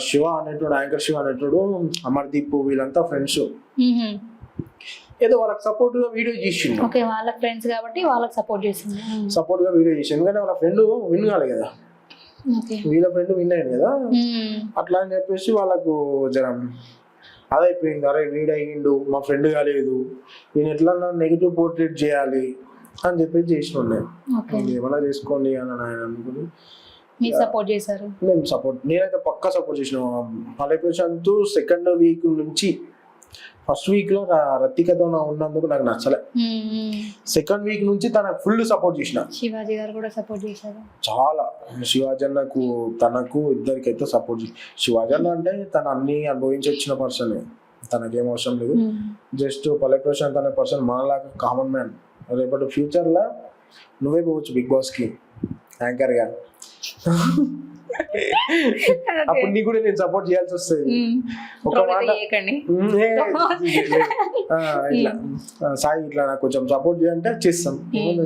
శివ అనేటోడు, యాంకర్ శివ అనేటోడు, అమర్దీప్ వీళ్ళంతా ఫ్రెండ్స్. ఏదో వాళ్ళకి సపోర్ట్ గా వీడియో చేసిండు, వాళ్ళ ఫ్రెండ్స్ కాబట్టి వాళ్ళకి సపోర్ట్ చేసిండు, సపోర్ట్ గా వీడియో చేసిండు. ఎందుకంటే వాళ్ళ ఫ్రెండ్ విన్ కాలే కదా, వీళ్ళ ఫ్రెండ్ విన్ అయ్యాడు కదా, అట్లా అని చెప్పేసి వాళ్ళకు జరం అదైపోయింది. అరే వీడయ్యిండు, మా ఫ్రెండ్ కాలేదు, నేను ఎట్లా నెగిటివ్ పోర్ట్రేట్ చేయాలి అని చెప్పేసి చేసిన ఉన్నాయి. ఏమన్నా చేసుకోండి అని ఆయన అనుకుని నేనైతే పక్కా సపోర్ట్ చేసిన. పల్లవి ప్రశాంత్ సెకండ్ వీక్ నుంచి ఫస్ట్ వీక్ లో రతికతో ఉన్నందుకు నాకు నచ్చలే. సెకండ్ వీక్ నుంచి తనకు ఫుల్ సపోర్ట్ చేసిన. శివాజీ గారు కూడా సపోర్ట్ చేశారు చాలా. శివాజీ అన్నకు తనకు ఇద్దరికైతే సపోర్ట్ చేసి. శివాజీ అన్న అంటే తను అన్ని అనుభవించి వచ్చిన పర్సన్, తనకేం అవసరం లేదు. జస్ట్ పల్లవి ప్రశాంత్ అనే పర్సన్ మనలాగా కామన్ మ్యాన్, రేపటి ఫ్యూచర్లో నువ్వే పోవచ్చు బిగ్ బాస్కి యాంకర్గా. అప్పుడు నీకు కూడా నేను సపోర్ట్ చేయాల్సి వస్తుంది. ఒక మాట ఇట్లా సాయి ఇట్లా నాకు కొంచెం సపోర్ట్ చేయాలంటే చేస్తాం.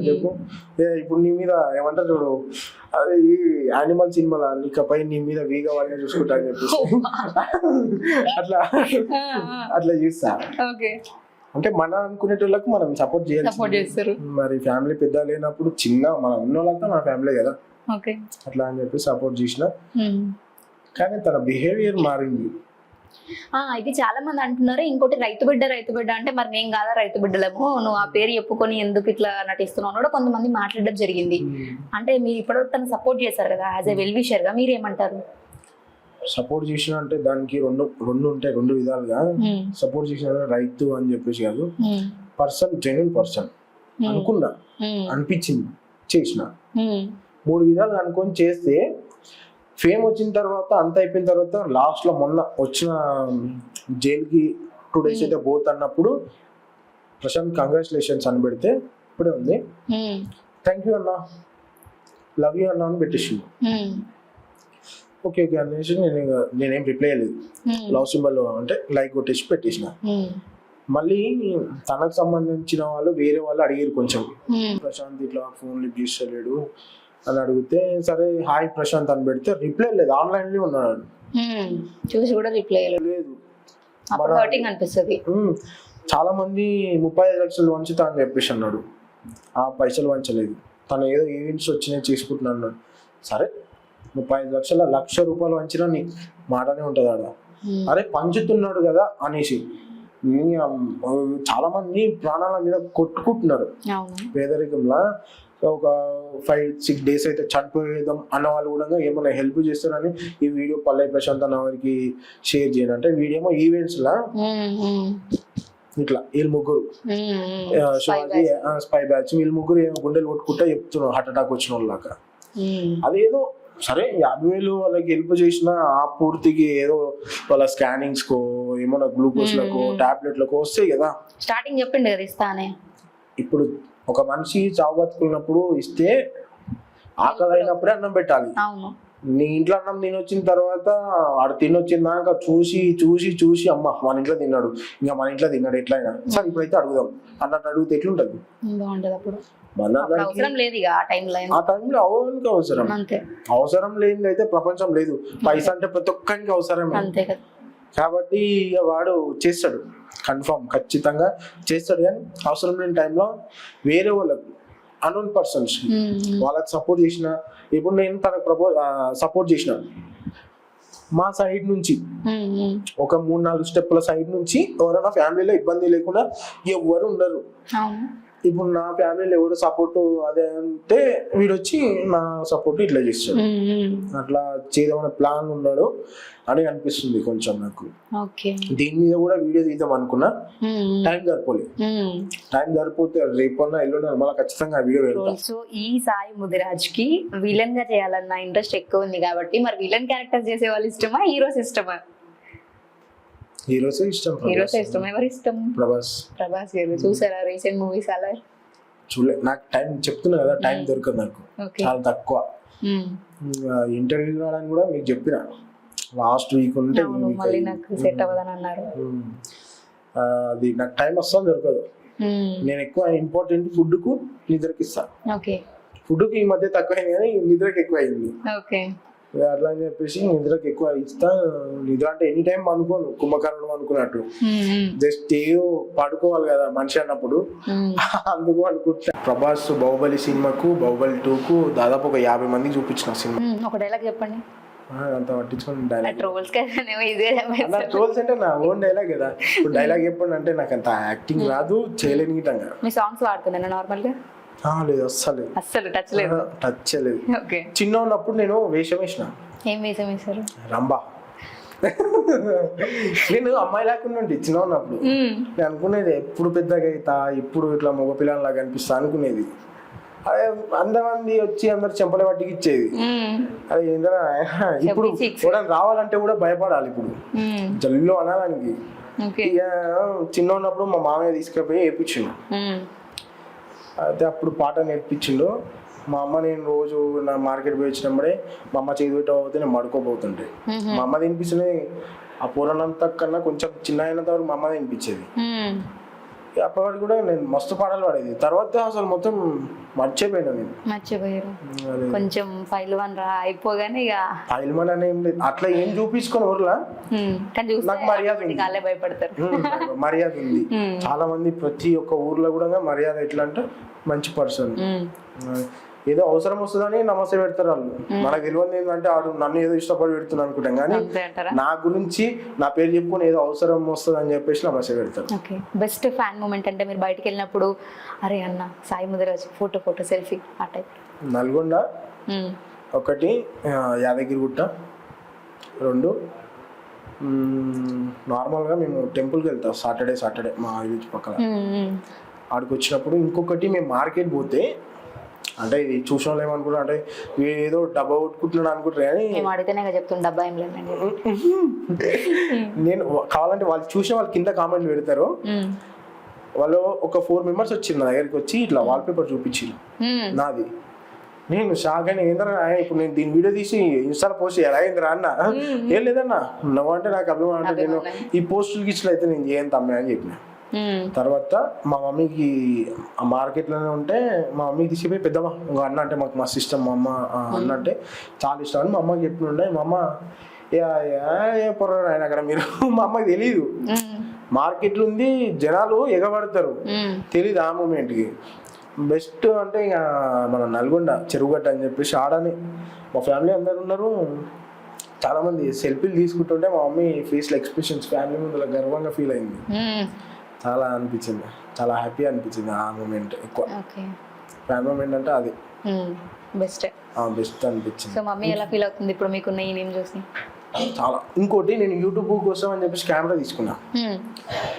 చెప్పు ఇప్పుడు నీ మీద ఏమంటారు చూడు, అదే ఈ యానిమల్ సినిమాలో నీకపై నీ మీద వీగా వాళ్ళని చూసుకుంటా అని చెప్పేసి అట్లా అట్లా చేస్తా. అంటే మన అనుకునేటోళ్ళకు మనం సపోర్ట్ చేయాలి. మరి ఫ్యామిలీ పెద్ద లేనప్పుడు చిన్న మనం ఉన్న వాళ్ళంతా మన ఫ్యామిలీ కదా, అట్లా అని చెప్పి సపోర్ట్ చేసిన. కానీ తన బిహేవియర్ మారింది. ఇది చాలా మంది అంటున్నారు. ఇంకోటి రైతు బిడ్డ అంటే మరి నేను కాదా రైతు బిడ్డలేమో, నువ్వు ఆ పేరు చెప్పుకొని ఎందుకు ఇట్లా నటిస్తున్నావు కూడా కొంతమంది మాట్లాడడం జరిగింది. అంటే మీరు ఇప్పుడు తను సపోర్ట్ చేశారు కదా యాజ్ ఎ వెల్ విషర్ గా, మీరేమంటారు? సపోర్ట్ చేసిన అంటే దానికి రెండు ఉంటాయి, రెండు విధాలుగా. సపోర్ట్ చేసిన రైతు అని చెప్పేసి కాదు, పర్సన్ జెన్యున్ పర్సన్ అనుకున్నా, అనిపించింది, చేసిన. 3 విధాలుగా అనుకొని చేస్తే ఫేమ్ వచ్చిన తర్వాత అంత అయిపోయిన తర్వాత లాస్ట్ లో మొన్న వచ్చిన జైలుకి 2 days అయితే పోతున్నప్పుడు ప్రశాంత్ కంగ్రాచులేషన్స్ అని పెడితే ఇప్పుడే ఉంది, థ్యాంక్ యూ అన్నా, లవ్ యూ అన్నా అని పెట్టేసి ఓకే ఓకే అనేసి నేనేం రిప్లై అయ్యలేదు. లవ్ సింబల్ అంటే లైక్ కొట్టేసి పెట్టేసిన. మళ్ళీ తనకు సంబంధించిన వాళ్ళు వేరే వాళ్ళు అడిగారు కొంచెం, ప్రశాంత్ ఇట్లా ఫోన్ లిఫ్ట్ చేస్తలేడు అని అడిగితే సరే హాయ్ ప్రశాంత్ అని పెడితే రిప్లై లేదు, ఆన్లైన్ లో ఉన్నాడు, చూసి కూడా రిప్లై లేదు. చాలా మంది 35 లక్షలు వంచుతా అని చెప్పేసి అన్నాడు. ఆ పైసలు వంచలేదు, తను ఏదో ఈవెంట్స్ వచ్చినాయి చేసుకుంటున్నాడు. సరే 35 లక్షల ₹1,00,000 వంచినా నీకు మాటనే ఉంటుంది ఆడ. అరే పంచుతున్నాడు కదా అనేసి చాలా మంది ప్రాణాల మీద కొట్టుకుంటున్నారు పేదరికంలో. ఒక 5-6 days అయితే చనిపోయేద్దాం అన్న వాళ్ళు కూడా ఏమైనా హెల్ప్ చేస్తారని ఈ వీడియో పల్లె ప్రశాంత్ అన్న వారికి షేర్ చేయను అంటే వీడియో ఈవెంట్స్ లా ఇట్లా వీళ్ళు ముగ్గురు శివాజీ స్పై బ్యాచ్ వీళ్ళు ముగ్గురు గుండెలు కొట్టుకుంటా చెప్తున్నారు హార్ట్ అటాక్ వచ్చిన వాళ్ళక. అదేదో సరే 50,000 వాళ్ళకి హెల్ప్ చేసిన ఆ పూర్తికి ఏదో వాళ్ళ స్కానింగ్స్ కో ఏమన్నా గ్లూకోజ్లకో టాబ్లెట్లకో వస్తాయి కదా. స్టార్టింగ్ చెప్పిండు కదా ఇస్తానే. ఇప్పుడు ఒక మనిషి చావు బతుకున్నప్పుడు ఇస్తే ఆకలి అయినప్పుడే అన్నం పెట్టాలి. నీ ఇంట్లో అన్నం తినొచ్చిన తర్వాత ఆడ తినొచ్చిందాక చూసి చూసి చూసి అమ్మ మన ఇంట్లో తిన్నాడు ఇంకా మన ఇంట్లో తిన్నాడు ఎట్లయినా సరే ఇప్పుడైతే అడుగుదాం అన్నట్టు అడిగితే ఎట్లుంటది? ఆ టైంలో అవడానికి అవసరం లేనిది అయితే ప్రపంచం లేదు. పైసా అంటే ప్రతి ఒక్కరికి అవసరమే కాబట్టి ఇక వాడు చేస్తాడు, కన్ఫర్మ్ ఖచ్చితంగా చేస్తాడు. కానీ అవసరం లేని టైంలో వేరే వాళ్ళకు అన్నోన్ పర్సన్స్ వాళ్ళకి సపోర్ట్ చేసిన, ఇప్పుడు నేను తనకు సపోర్ట్ చేసిన మా సైడ్ నుంచి ఒక 3-4 స్టెప్ల సైడ్ నుంచి ఎవరైనా ఫ్యామిలీలో ఇబ్బంది లేకుండా ఎవరు ఉండరు. ఇప్పుడు నా ఫ్యామిలీలో ఎవరు సపోర్ట్ అదే అంటే వీడు వచ్చి నా సపోర్ట్ ఇట్లా చేస్తాడు, అట్లా చేద్దామనే ప్లాన్ ఉన్నాడు అని అనిపిస్తుంది కొంచెం నాకు. దీని మీద కూడా వీడియో తీద్దాం అనుకున్నా, టైం సరిపోలేదు. టైం సరిపోతే రేపన్నా ఎల్లుండి మళ్ళీ ఖచ్చితంగా వీడియో పెడతాం. సో ఈ సాయి ముదిరాజ్ కి విలన్ గా చేయాలన్న ఇంట్రెస్ట్ ఎక్కువ ఉంది కాబట్టి మరి విలన్ క్యారెక్టర్ చేసే వాళ్ళు ఇష్టమా హీరోస్ ఇష్టమా? హీరోస్ ఇష్టం. ఎవరు ఇష్టం? ప్రభాస్ గారు. చూసారా రీసెంట్ మూవీస్? అలా చూడలే, నాకు టైం చెప్తున్నా కదా టైం దొరకదు నాకు, చాలా తక్కువ. ఇంటర్వ్యూ రావడానికి కూడా మీకు చెప్పిన లాస్ట్ వీక్ ఉంటే సెట్ అవ్వదని అన్నారు. అది నాకు టైం వస్తుంది దొరకదు. నేను ఎక్కువ ఇంపార్టెంట్ ఫుడ్ కు నిద్రకి ఇస్తాను. ఫుడ్ కి ఈ మధ్య తక్కువైంది కానీ నిద్రకి ఎక్కువ అయింది. అట్లా అని చెప్పేసి నిద్రకి ఎక్కువ ఇస్తా. నిద్ర అంటే ఎనీ టైం అనుకోను, కుంభకర్ణం అనుకున్నట్టు జస్ట్ పడుకోవాలి కదా మనిషి అన్నప్పుడు, అందుకు అనుకుంటా. ప్రభాస్ బాహుబలి సినిమాకు బాహుబలి 2కు దాదాపు ఒక 50 మందికి చూపించిన సినిమా. ఒక డైలాగ్ చెప్పండి. అంత పట్టించుకోండి డైలాగ్. ట్రోల్స్ అంటే నా ఓన్ డైలాగ్ కదా. ఇప్పుడు డైలాగ్ చెప్పండి అంటే నాకు అంత యాక్టింగ్ రాదు, చేయలేని విధంగా. మీ సాంగ్స్ వాడుతున్నా నార్మల్ గా? లేదు, అస్సలు టచ్ లేదు. చిన్న ఉన్నప్పుడు నేను వేషం వేసిన. ఏం వేషం వేశారు? రంభా. నేను అమ్మాయి లాగా చిన్న ఉన్నప్పుడు నేను అనుకునేది ఎప్పుడు పెద్దగా అవుతా, ఇప్పుడు ఇట్లా మగ పిల్లలాగా అనిపిస్తా అనుకునేది. అదే 100 మంది వచ్చి అందరు చెంపల పట్టికి ఇచ్చేది. అది ఏంటంటే ఇప్పుడు కూడా రావాలంటే కూడా భయపడాలి. ఇప్పుడు జల్లు అనడానికి చిన్న ఉన్నప్పుడు మా మామయ్య తీసుకుపోయి వేయించిండు. అయితే అప్పుడు పాట నేర్పించిండు. మా అమ్మ నేను రోజు నా మార్కెట్ పోయి వచ్చినప్పుడే మా అమ్మ చేతి పెట్టకపోతే నేను మడుకోపోతుంటే మా అమ్మ తినిపించినది ఆ పూరణంతా కన్నా కొంచెం చిన్న అయినంత వరకు మా అమ్మ తినిపించేది. అప్పటి కూడా నేను మస్తు పాటలు పాడేది. తర్వాత అసలు మొత్తం మర్చిపోయాను నేను. మర్చిపోయారు కొంచెం పైల్వాన్ రా అయిపోగానే ఇక పైల్వాన్ అని ఏం లేదు, అట్లా ఏం చూపించుకొని ఊర్లా నాకు మర్యాద ఉంది. భయపడతారు. మర్యాద ఉంది చాలా మంది. ప్రతి ఒక్క ఊర్లో కూడా మర్యాద ఎట్లా అంటే మంచి పర్సన్, ఏదో అవసరం వస్తుందని నమస్తే పెడతారు వాళ్ళు. మనకు తెలియదు ఏంటంటే ఆడు నన్ను ఏదో ఇష్టపడి పెడుతున్నాను అనుకుంటాం, కానీ నా గురించి నా పేరు చెప్పుకొని ఏదో అవసరం వస్తుంది అని చెప్పేసి నమస్తే పెడతారు. ఓకే, బెస్ట్ ఫ్యాన్ మూమెంట్ అంటే మీరు బయటకు వెళ్ళినప్పుడు అరే అన్న సాయి ముదిరాజ్ ఫోటో సెల్ఫీ ఆ టైప్? నల్గొండ ఒకటి, యాదగిరిగుట్ట రెండు, నార్మల్గా మేము టెంపుల్కి వెళ్తాం సాటర్డే మా విలేజ్ పక్కన. ఆడికి వచ్చినప్పుడు ఇంకొకటి మేము మార్కెట్ పోతే, అంటే ఇది చూసిన వాళ్ళు ఏమనుకుంటారు అంటే ఏదో డబ్బా కొట్టుకుంటున్నాడు అనుకుంటారు, కానీ నేను కావాలంటే వాళ్ళు చూసిన వాళ్ళు కింద కామెంట్లు పెడతారు. వాళ్ళు ఒక 4 members వచ్చింది నా దగ్గరికి వచ్చి ఇట్లా వాల్పేపర్ చూపించారు నాది. నేను షాక్ అయినా, ఏంటన్నా ఇప్పుడు నేను దీని వీడియో తీసి ఇన్స్టాలో పోస్ట్ చేయాలి ఏంద్రా అన్న. ఏం లేదన్నా నువ్వు అంటే నాకు అభిమానం, అంటే నేను ఈ పోస్టులకి ఇట్లా అయితే నేను చేయను తమ్మే అని చెప్పిన. తర్వాత మా మమ్మీకి ఆ మార్కెట్లోనే ఉంటే మా మమ్మీకి తీసుకుపోయి పెద్దమ్మ ఇంకా అన్న అంటే మాకు మా సిస్టర్ మా అమ్మ అన్న అంటే చాలా ఇష్టం అని మా అమ్మకి చెప్పినుండే. మా అమ్మ ఏ పొర్రాడు ఆయన అక్కడ మీరు మా అమ్మకి తెలీదు మార్కెట్లో ఉంది జనాలు ఎగబడతారు, తెలీదు ఆ మూమెంట్కి. బెస్ట్ అంటే ఇక మన నల్గొండ చెరువుగట్ట అని చెప్పేసి ఆడని మా ఫ్యామిలీ అందరు ఉన్నారు. చాలామంది సెల్ఫీలు తీసుకుంటుంటే మా మమ్మీ ఫేస్లో ఎక్స్ప్రెషన్స్ ఫ్యామిలీ ముందు గర్వంగా ఫీల్ అయింది. చాలా అనిపించింది, చాలా హ్యాపీ అనిపించింది ఆ మూమెంట్. ఎక్కువ ఫ్యాన్ మూమెంట్ అంటే అది బెస్ట్ అనిపించింది. సో మమ్మీ ఎలా ఫీల్ అవుతుంది ఇప్పుడు మీకున్న ఈ నేమ్ చూసి? చాలా. ఇంకోటి నేను యూట్యూబ్ కోసం అని చెప్పేసి కెమెరా తీసుకున్నా,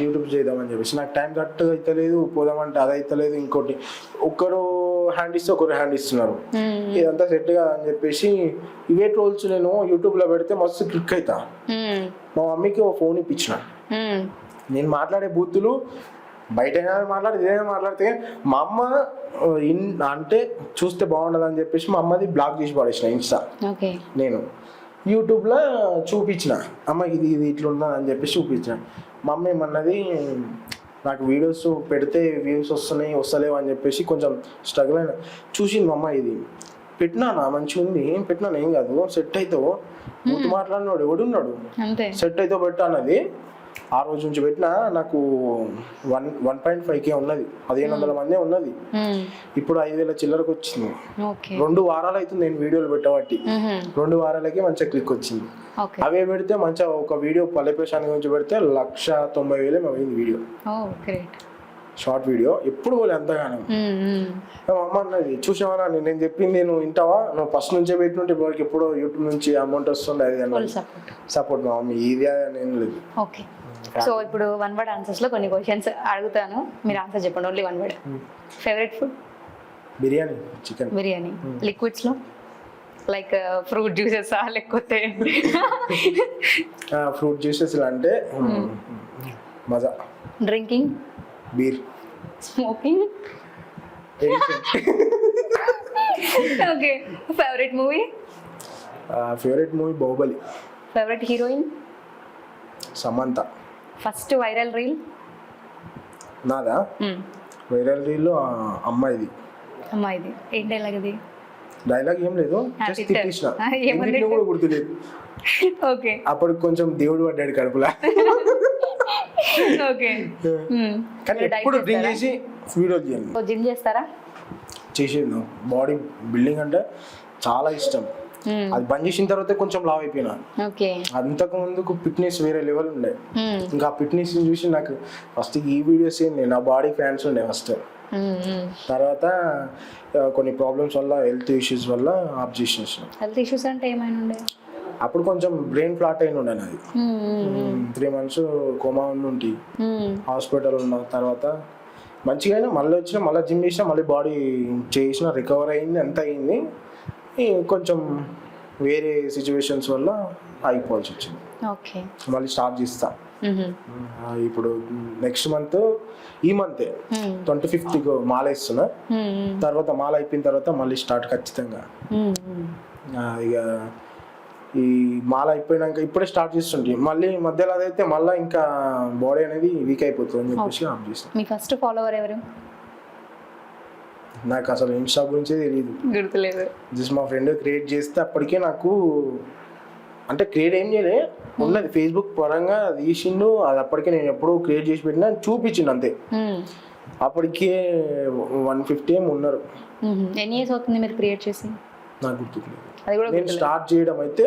యూట్యూబ్ చేద్దామని చెప్పేసి. నాకు టైం కరెక్ట్ అవుతలేదు, పోదామంటే అది అవుతలేదు. ఇంకోటి ఒకరు హ్యాండ్ ఇస్తే ఒకరు హ్యాండ్ ఇస్తున్నారు, ఇదంతా సెట్ కాదు అని చెప్పేసి ఇవే ట్రోల్స్ నేను యూట్యూబ్లో పెడితే మస్తు క్లిక్ అవుతా. మా మమ్మీకి ఒక ఫోన్ ఇప్పించిన. నేను మాట్లాడే బూతులు బయట మాట్లాడితే ఏదైనా మాట్లాడితే మా అమ్మ అంటే చూస్తే బాగుండదు అని చెప్పేసి మా అమ్మది బ్లాక్ చేసి పడేసిన ఇన్స్టా. నేను యూట్యూబ్లో చూపించిన అమ్మ ఇది ఇట్లా ఉన్నది అని చెప్పేసి చూపించిన. మా అమ్మ ఏమన్నది, నాకు వీడియోస్ పెడితే వ్యూస్ వస్తలేవు అని చెప్పేసి కొంచెం స్ట్రగుల్ అయినా. చూసింది మా అమ్మ, ఇది పెట్టినానా మంచిగా ఉంది, పెట్టినాను ఏం కాదు, సెట్ అవుతావు, ముందు మాట్లాడినాడు ఎవడున్నాడు, సెట్ అవుతావు పెట్టా అన్నది. ఆ రోజు నుంచి పెట్టినా నాకు 1.5K ఉన్నది, 1500 మందే ఉన్నది. ఇప్పుడు 5000 చిల్లరకు వచ్చింది. 2 వారాలు అవుతుంది నేను వీడియోలు పెట్టబట్టి. 2 వారాలకి మంచిగా క్లిక్ వచ్చింది. అవే పెడితే మంచిగా ఒక వీడియో పల్లెపేషాన్ని గురించి పెడితే 1,90,000 అయింది వీడియో, షార్ట్ వీడియో. ఎప్పుడు పోలే అంతగానో. అమ్మ అన్నది చూసావా నేను చెప్పింది నువ్వు వింటావా, నువ్వు ఫస్ట్ నుంచే పెట్టినట్టు ఇప్పటికి ఎప్పుడో యూట్యూబ్ నుంచి అమౌంట్ వస్తుంది, అది సపోర్ట్ మా మమ్మీ. ఇది ఏం లేదు. ఓకే, సో ఇప్పుడు 1 word ఆన్సర్స్ లో కొన్ని క్వశ్చన్స్ అడుగుతాను, మీరు ఆన్సర్ చెప్పండి. Only 1 word. Favourite food? Biryani, chicken biryani. Liquids లో లైక్ ఫ్రూట్ జ్యూసెస్ లేకపోతే? ఫ్రూట్ జ్యూసెస్ అంటే మజా. Drinking? Beer. Smoking? Okay. Favourite movie? Favourite movie Baahubali. Favourite heroine? Samantha. First viral reel? నాదా? వైరల్ రీల్ అమ్మాయిది. ఏం డైలాగ్ అది? డైలాగ్ ఏం లేదు, జస్ట్ తిట్టేసిన, కూడా గుర్తులేదు. ఓకే. అప్పుడు కొంచెం దేవుడు పడ్డాడు కడుపులా. ఓకే. కానీ ఎప్పుడు డ్రింక్ చేసి వీడియో చేయండి. జిమ్ చేస్తారా? చేసేది. బాడీ బిల్డింగ్ అంటే చాలా ఇష్టం. అది బంద్ చేసిన తర్వాత కొంచెం లావ్ అయిపోయినా. అంతకు ముందుకు ఫిట్నెస్ వేరే లెవెల్ ఉండే. ఇంకా ఫిట్నెస్ చూసి నాకు ఫస్ట్ ఈ వీడియోస్ ఏంది, నా బాడీ ఫ్యాన్స్ ఉండే ఫస్ట్. తర్వాత కొన్ని ప్రాబ్లమ్స్ వల్ల, హెల్త్ ఇష్యూస్ వల్ల ఆఫ్ చేసేసిన. హెల్త్ ఇష్యూస్ అంటే ఏమైనా ఉండే? అప్పుడు కొంచెం బ్రెయిన్ ఫ్లాట్ అయిన ఉండే నాది. 3 months కోమా ఉండి హాస్పిటల్ ఉన్న తర్వాత మంచిగా మళ్ళీ వచ్చిన, మళ్ళీ జిమ్ చేసిన, మళ్ళీ బాడీ చేసిన, రికవర్ అయింది, అంత అయింది. కొంచెం వేరే సిచ్యువేషన్స్ వల్ల ఆగిపోవాల్సి వచ్చింది. మళ్ళీ స్టార్ట్ చేస్తా. ఇప్పుడు నెక్స్ట్ మంత్ ఈ మంతే 25th మాల వేస్తున్నా. తర్వాత మాల అయిపోయిన తర్వాత మళ్ళీ స్టార్ట్ ఖచ్చితంగా. ఇక ఈ మాల అయిపోయినాక ఇప్పుడే స్టార్ట్ చేస్తుంటే మళ్ళీ మధ్యలో అదైతే మళ్ళీ ఇంకా బాడీ అనేది వీక్ అయిపోతుంది అని చెప్పేసి ఆఫ్ చేస్తాను. మీ ఫస్ట్ ఫాలోవర్ ఎవరు? నాకు అసలు ఇన్స్టా గురించే తెలియదు, గుర్తులేదు. జస్ట్ మా ఫ్రెండ్ క్రియేట్ చేస్తే అప్పటికే నాకు అంటే క్రియేట్ ఏం చేయలే, ఉన్నది ఫేస్బుక్ పరంగా తీసిండు. అది అప్పటికే నేను ఎప్పుడూ క్రియేట్ చేసి పెట్టినా చూపించిండు అంతే. అప్పటికే 150 ఏమి ఉన్నారు. ఎన్ని ఇయర్స్ అవుతుంది మీరు క్రియేట్ చేసి? నాకు గుర్తులేదు. నేను స్టార్ట్ చేయడం అయితే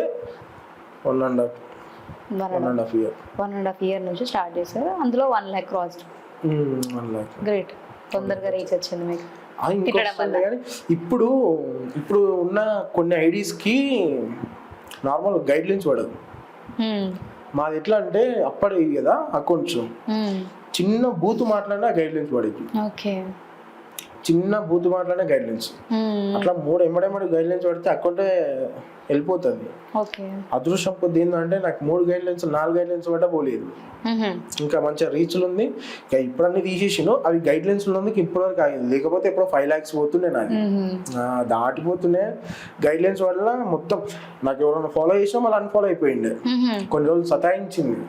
1.5 year. 1.5 year నుంచి స్టార్ట్ చేశారు. అందులో 1 lakh క్రాస్డ్. 1 lakh. గ్రేట్, తొందరగా రీచ్ వచ్చింది మీకు. కానీ ఇప్పుడు ఉన్న కొన్ని ఐడీస్కి నార్మల్ గైడ్ లైన్స్ పడదు. మాది ఎట్లా అంటే అప్పటి కదా అకౌంట్స్ చిన్న బూత్ మాట్లాడినా గైడ్ లైన్స్ పడేది. ఓకే, చిన్న బూత్ మాట్లాడినా గైడ్ లైన్స్ అట్లా 3 ఎమ్మడెమ్మడి గైడ్ లైన్స్ పడితే అకౌంటే వెళ్ళిపోతుంది. అదృష్టం కొద్ది ఏంటంటే నాకు 3 గైడ్ లైన్స్ 4 గైడ్ లైన్స్ పడ్డా పోలేదు. ఇంకా మంచిగా రీచ్లు ఉంది. ఇక ఇప్పుడన్నీ తీసేసిను. అవి గైడ్ లైన్స్ ఉన్నందుకు ఇప్పటివరకు ఆగింది, లేకపోతే ఎప్పుడో 5 lakhs పోతుండే నాకు. దాటిపోతుండే గైడ్ లైన్స్ వల్ల. మొత్తం నాకు ఎవరైనా ఫాలో చేసినా మళ్ళీ అన్ఫాలో అయిపోయింది. కొన్ని రోజులు సతాయించింది.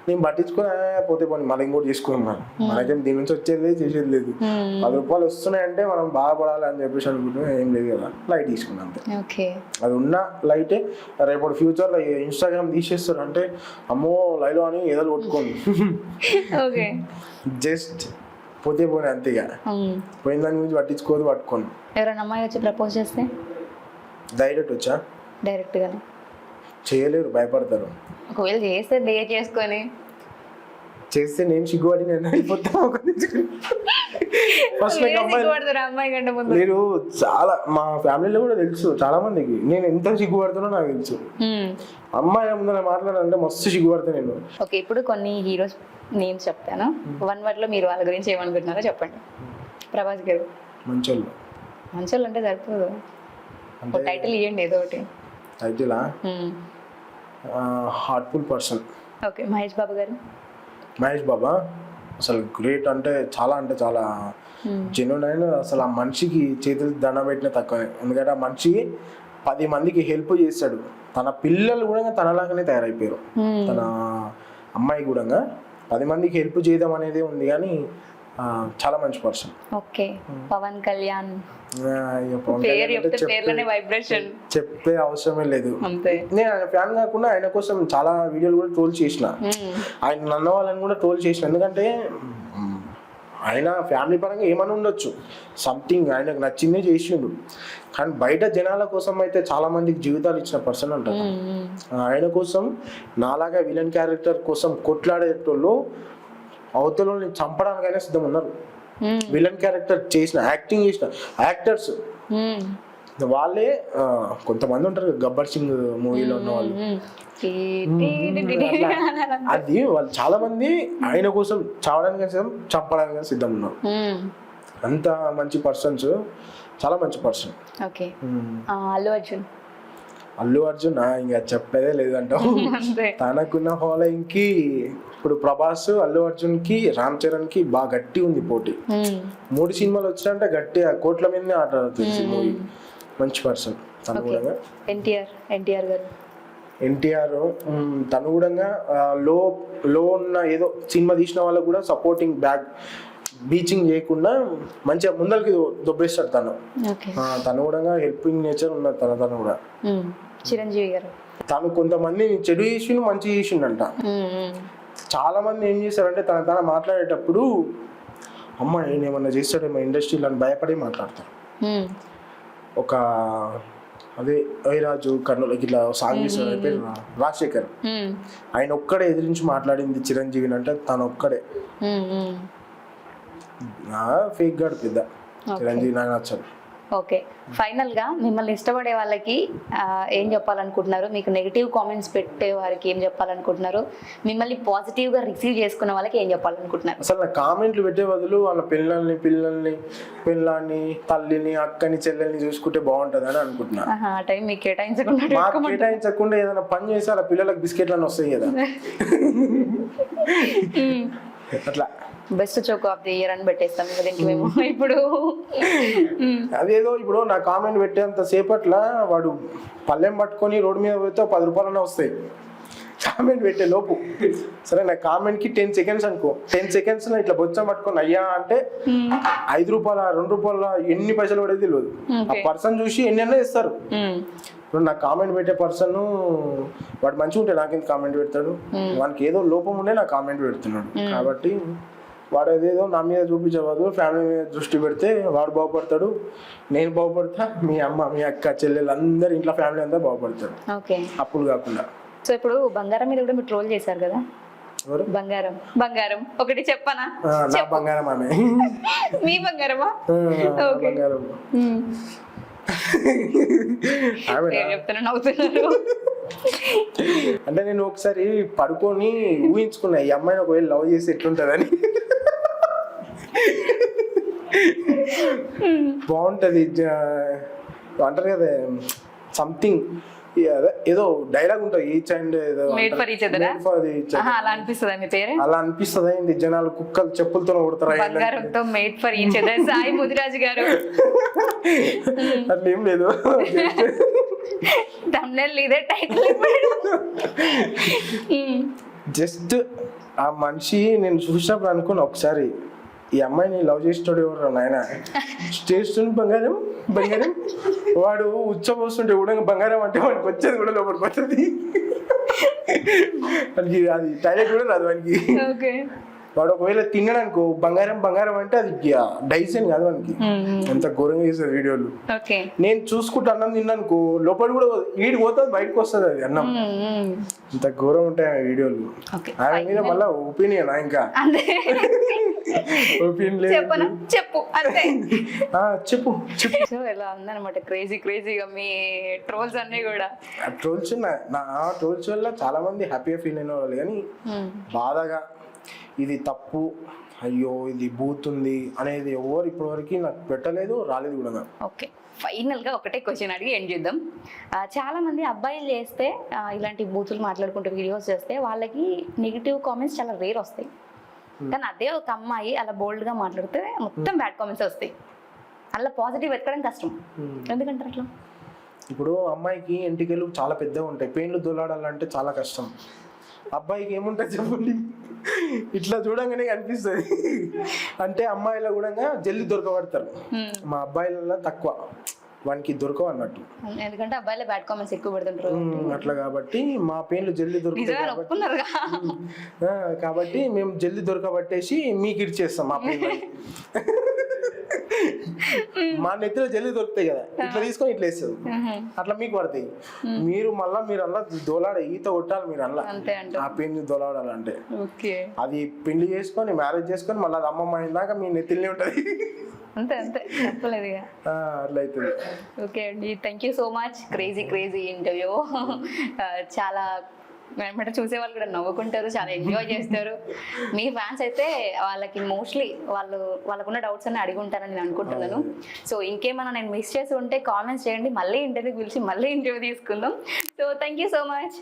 నేను పట్టించుకుని పోతే పోనీ మళ్ళీ ఇంకోటి చేసుకున్నాను. మనకేం దీని నుంచి వచ్చేది లేదు, చేసేది లేదు. 10 రూపాయలు వస్తున్నాయంటే మనం బాధపడాలి అని చెప్పేసి అనుకుంటున్నా. ఏం లేదు కదా, లైట్ తీసుకున్నాను అంతే. అది ఉన్న లైటే. రేపు ఫ్యూచర్లో ఇన్స్టాగ్రామ్ తీసేస్తారు అంటే అమ్మో లైవ్ అని ఏదో కొట్టుకోండి. జస్ట్ పోతే పోనీ అంతేగా, పోయిన దాని గురించి పట్టించుకోదు, పట్టుకోండి. ఎవరైనా అమ్మాయి వచ్చి ప్రపోజ్ చేస్తే డైరెక్ట్ వచ్చా? డైరెక్ట్ గానే చేయలేరు, భయపడతారు. ఒకవేళ చేస్తే డేట్ చేసుకొని చేస్తే నేను సిగ్గుపడి నేను అయిపోతాను. ఫస్ట్ అమ్మాయి కంటే ముందు మీరు చాలా మా ఫ్యామిలీలో కూడా తెలుసు చాలా మందికి నేను ఎంత సిగ్గుపడుతున్నా నాకు తెలుసు. అమ్మాయి ముందు మాట్లాడాలంటే మస్తు సిగ్గుపడతా నేను. ఓకే, ఇప్పుడు కొన్ని హీరోస్ నేమ్స్ చెప్తాను. 1 word లో మీరు వాళ్ళ గురించి ఏమనుకుంటున్నారో చెప్పండి. ప్రభాస్ గారు మంచోళ్ళు. మంచోళ్ళు అంటే సరిపోదు, టైటిల్ ఇవ్వండి ఏదో ఒకటి. టైటిలా? Heartful person. Okay, Mahesh Babu garu? Mahesh బాబా అసలు గ్రేట్, అంటే చాలా జెన్యూన్ అయిన. అసలు ఆ మనిషికి చేతులు దండం పెట్టిన తక్కువనే. ఎందుకంటే ఆ మనిషి 10 మందికి హెల్ప్ చేస్తాడు. తన పిల్లలు కూడా తనలాగానే తయారైపోయారు. తన అమ్మాయి కూడా 10 మందికి హెల్ప్ చేయడం అనేది ఉంది. కానీ చాలా మంచి పర్సన్. ఓకే, పవన్ కళ్యాణ్ చెప్పే అవసరమే లేదు. నేను ఆయన ఫ్యాన్ కాకుండా ఆయన కోసం చాలా వీడియోలు కూడా ట్రోల్ చేసిన. ఆయన నన్న వాళ్ళని కూడా ట్రోల్ చేసిన. ఎందుకంటే ఆయన ఫ్యామిలీ పరంగా ఏమైనా ఉండొచ్చు, సంథింగ్ ఆయనకు నచ్చిందే చేసిండు. కానీ బయట జనాల కోసం అయితే చాలా మందికి జీవితాలు ఇచ్చిన పర్సన్ అంటారు. ఆయన కోసం నాలాగా విలన్ క్యారెక్టర్ కోసం కొట్లాడేటోళ్ళు అవతలని చంపడానికైనా సిద్ధం ఉన్నారు. విలన్ క్యారెక్టర్ చేసిన యాక్టింగ్ చేసిన యాక్టర్స్ వాళ్ళే కొంతమంది ఉంటారు. గబ్బర్ సింగ్ మూవీలో ఉన్న వాళ్ళు, అది వాళ్ళు చాలా మంది ఆయన కోసం చావడానికి సిద్ధం, చంపడానికి సిద్ధం ఉన్నారు. అంత మంచి పర్సన్స్, చాలా మంచి పర్సన్. అల్లు అర్జున్ ఇంకా చెప్పేదే లేదంట. తనకున్న ఫాలోయింగ్ కి ఇప్పుడు ప్రభాస్, అల్లు అర్జున్ కి, రామ్ చరణ్ కి బాగా గట్టి ఉంది పోటీ. 3 సినిమాలు వచ్చినంటే గట్టి కోట్ల మీదనే ఆట ఆడుతుంది మూవీ. మంచి పర్సన్ తను కూడా. ఎన్టీఆర్ తను కూడా లో ఉన్న ఏదో సినిమా తీసిన వాళ్ళకు కూడా సపోర్టింగ్ బ్యాక్ బీచింగ్ చేయకుండా మంచిగా ముందరికి దొబ్బేస్తాడు తను. తను కూడా హెల్పింగ్ నేచర్ ఉన్నది తను కూడా. చిరంజీవి గారు తను కొంతమంది చెడు చేసిండు, మంచి చేసిండంట. చాలా మంది ఏం చేశారంటే తన మాట్లాడేటప్పుడు అమ్మ నేను ఏమన్నా చేస్తాడేమో ఇండస్ట్రీలో అని భయపడి మాట్లాడతారు. ఒక అదే వైరాజు కర్నూలు ఇట్లా సాంగ్ చేశారు పేరు రాజశేఖర్, ఆయన ఒక్కడే ఎదిరించి మాట్లాడింది చిరంజీవిని అంటే తను ఒక్కడే. ఫేక్ గాడు పెద్ద చిరంజీవి నాకు నచ్చదు. ఓకే, ఫైనల్గా మిమ్మల్ని ఇష్టపడే వాళ్ళకి ఏం చెప్పాలనుకుంటున్నారు? మీకు నెగిటివ్ కామెంట్స్ పెట్టే వారికి ఏం చెప్పాలనుకుంటున్నారు? మిమ్మల్ని పాజిటివ్గా రిసీవ్ చేసుకున్న వాళ్ళకి ఏం చెప్పాలనుకుంటున్నారు? అసలు నా కామెంట్లు పెట్టే బదులు వాళ్ళ పిల్లల్ని తల్లిని అక్కని చెల్లెల్ని చూసుకుంటే బాగుంటుంది అని అనుకుంటున్నాను. ఆ టైం మీకు కేటాయించకుండా మాకు కేటాయించకుండా ఏదైనా పని చేసి అలా పిల్లలకు బిస్కెట్లను వస్తాయి కదా అట్లా. Best choco of the year అని పెట్టేస్తాం ఇంకా దీనికి మేము ఇప్పుడు. అదేదో ఇప్పుడు నా కామెంట్ పెట్టేంత సేపట్ల వాడు పల్లెం పట్టుకొని రోడ్డు మీద పోతే 10 రూపాయలనే వస్తాయి కామెంట్ పెట్టే లోపు. సరే నా కామెంట్ కి 10 సెకండ్స్ అనుకో, 10 సెకండ్స్ లో ఇట్లా బొచ్చం పట్టుకొని అయ్యా అంటే 5 రూపాయల 2 రూపాయల ఎన్ని పైసలు పడేది తెలియదు. ఆ పర్సన్ చూసి ఎన్నెన్నో ఇస్తారు. ఇప్పుడు నాకు కామెంట్ పెట్టే పర్సన్ వాడు మంచిగా ఉంటే నాకెందుకు కామెంట్ పెడతాడు? వానికి ఏదో లోపం ఉండే నాకు కామెంట్ పెడుతున్నాడు కాబట్టి వాడు అదేదో నా మీద చూపించవద్దు, ఫ్యామిలీ మీద దృష్టి పెడితే వాడు బాగుపడతాడు, నేను బాగుపడతా, మీ అమ్మ మీ అక్క చెల్లెలు అందరు ఇంట్లో ఫ్యామిలీ అంతా బాగుపడతాడు. ఓకే, అప్పులు కాకుండా. సో ఇప్పుడు బంగారం మీద కూడా మీరు ట్రోల్ చేశారు కదా? బంగారం ఒకటి చెప్పనా? నా బంగారం ఆమె మీ బంగారమా? బంగారం చెప్తున్నా, నవ్వుతున్నారు. అంటే నేను ఒకసారి పడుకొని ఊహించుకున్నా ఈ అమ్మాయిని ఒకవేళ లవ్ చేసి ఎట్లుంటదని. బాగుంటది అంటారు కదా సంథింగ్, ఏదో డైలాగ్ ఉంటుంది ఈచ్ అండ్ అలా అనిపిస్తుందా మీ పేరు? అలా అనిపిస్తుంది. ఏంది జనాలు కుక్కలు చెప్పులతో కొడతారా? బంగారంతో made for each other Sai Mudiraju గారు. అట్లా ఏం లేదు, thumbnail ఇదే టైటిల్. జస్ట్ ఆ మనిషి నేను చూసినప్పుడు అనుకున్నా ఒకసారి, ఈ అమ్మాయిని లవ్ చేసేటోడు ఎవరు నాయన? స్టేషన్ బంగారం వాడు ఉచ్చపోస్తుంటే కూడా బంగారం అంటే వాడికి వచ్చేది కూడా లోపలికి వస్తుంది. వాడికి అది టాయిలెట్ కూడా రాదు వాడికి. వాడు ఒకవేళ తిన్నాడనుకో బంగారం అంటే అది డైజెన్ కాదు వానికి. ఎంత ఘోరంగా చేస్తుంది వీడియోలు. నేను చూసుకుంటూ అన్నం తిన్నానుకో లోపల కూడా వీడికి పోతుంది, బయటకు వస్తుంది అది అన్నం. ఇంత ఘోరం ఉంటాయి ఆ వీడియోలు. ఆయన మీద మళ్ళీ ఒపీనియన్ ఇంకా ఒపీనియన్ లేదు. చెప్పు. సో ఎలా ఉందన్నమాట క్రేజీగా మీ ట్రోల్స్ అన్ని కూడా? ట్రోల్స్ నా ట్రోల్స్ వల్ల చాలా మంది హ్యాపీగా ఫీల్ అయిన వాళ్ళు, కానీ బాధగా ఇది తప్పు, అయ్యో ఇది బూత్ ఉంది అనేది ఎవరు ఇప్పటివరకు నాకు పెట్టలేదు, రాలేదు కూడా. ఓకే, ఫైనల్గా ఒకటే క్వశ్చన్ అడిగి ఎండ్ చేద్దాం. చాలా మంది అబ్బాయిలు చేస్తే ఇలాంటి బూతులు మాట్లాడుకుంటూ వీడియోస్ చేస్తే వాళ్ళకి నెగిటివ్ కామెంట్స్ చాలా రేర్ వస్తాయి. కానీ అదే ఒక అమ్మాయి అలా బోల్డ్గా మాట్లాడితే మొత్తం బ్యాడ్ కామెంట్స్ వస్తాయి. అలా పాజిటివ్ వెతకడం కష్టం, ఎందుకంటారు అట్లా? ఇప్పుడు అమ్మాయికి ఎంటికలు చాలా పెద్దగా ఉంటాయి, పెయిన్లు దొలాడాలంటే చాలా కష్టం. అబ్బాయికి ఏముంటుంది చెప్పండి, ఇట్లా చూడంగానే కనిపిస్తుంది. అంటే అమ్మాయిల కూడా జల్దీ దొరకబడతారు, మా అబ్బాయిల తక్కువ, వానికి దొరకవు అన్నట్టు. ఎందుకంటే అబ్బాయిల బ్యాడ్ కామెంట్స్ ఎక్కువ పెడుతుంటారు అట్లా. కాబట్టి మా పెయిన్లు జల్దీ దొరుకుతాయి కాబట్టి మేము జల్దీ దొరకబట్టేసి మీకు ఇచ్చేస్తాం మా పెయిన్. మా నెత్తిలో జల్దీ దొరుకుతాయి కదా, ఇట్లా తీసుకొని ఇట్లా వేస్తుంది, అట్లా మీకు పడతాయి. మీరు అలా దోలాడ ఈత కొట్టాలి, మీరు అలా ఆ పెయిన్ దోలాడాలంటే. అది పెళ్లి చేసుకొని మ్యారేజ్ చేసుకొని మళ్ళీ అది అమ్మమ్మ అయినాక మీ నెత్తిలోనే ఉంటది. అంతే చెప్పలేదు అట్లా అవుతుంది. ఓకే అండి, thank you so much. Crazy interview. చాలా మేమంటే చూసే వాళ్ళు కూడా నవ్వుకుంటారు, చాలా ఎంజాయ్ చేస్తారు. మీ ఫ్యాన్స్ అయితే వాళ్ళకి మోస్ట్లీ వాళ్ళకున్న డౌట్స్ అన్ని అడిగి ఉంటారని నేను అనుకుంటున్నాను. సో ఇంకేమైనా నేను మిస్ చేసి ఉంటే కామెంట్స్ చేయండి, మళ్ళీ ఇంటర్వ్యూకి పిలిచి మళ్ళీ ఇంటర్వ్యూ తీసుకుందాం. So thank you so much.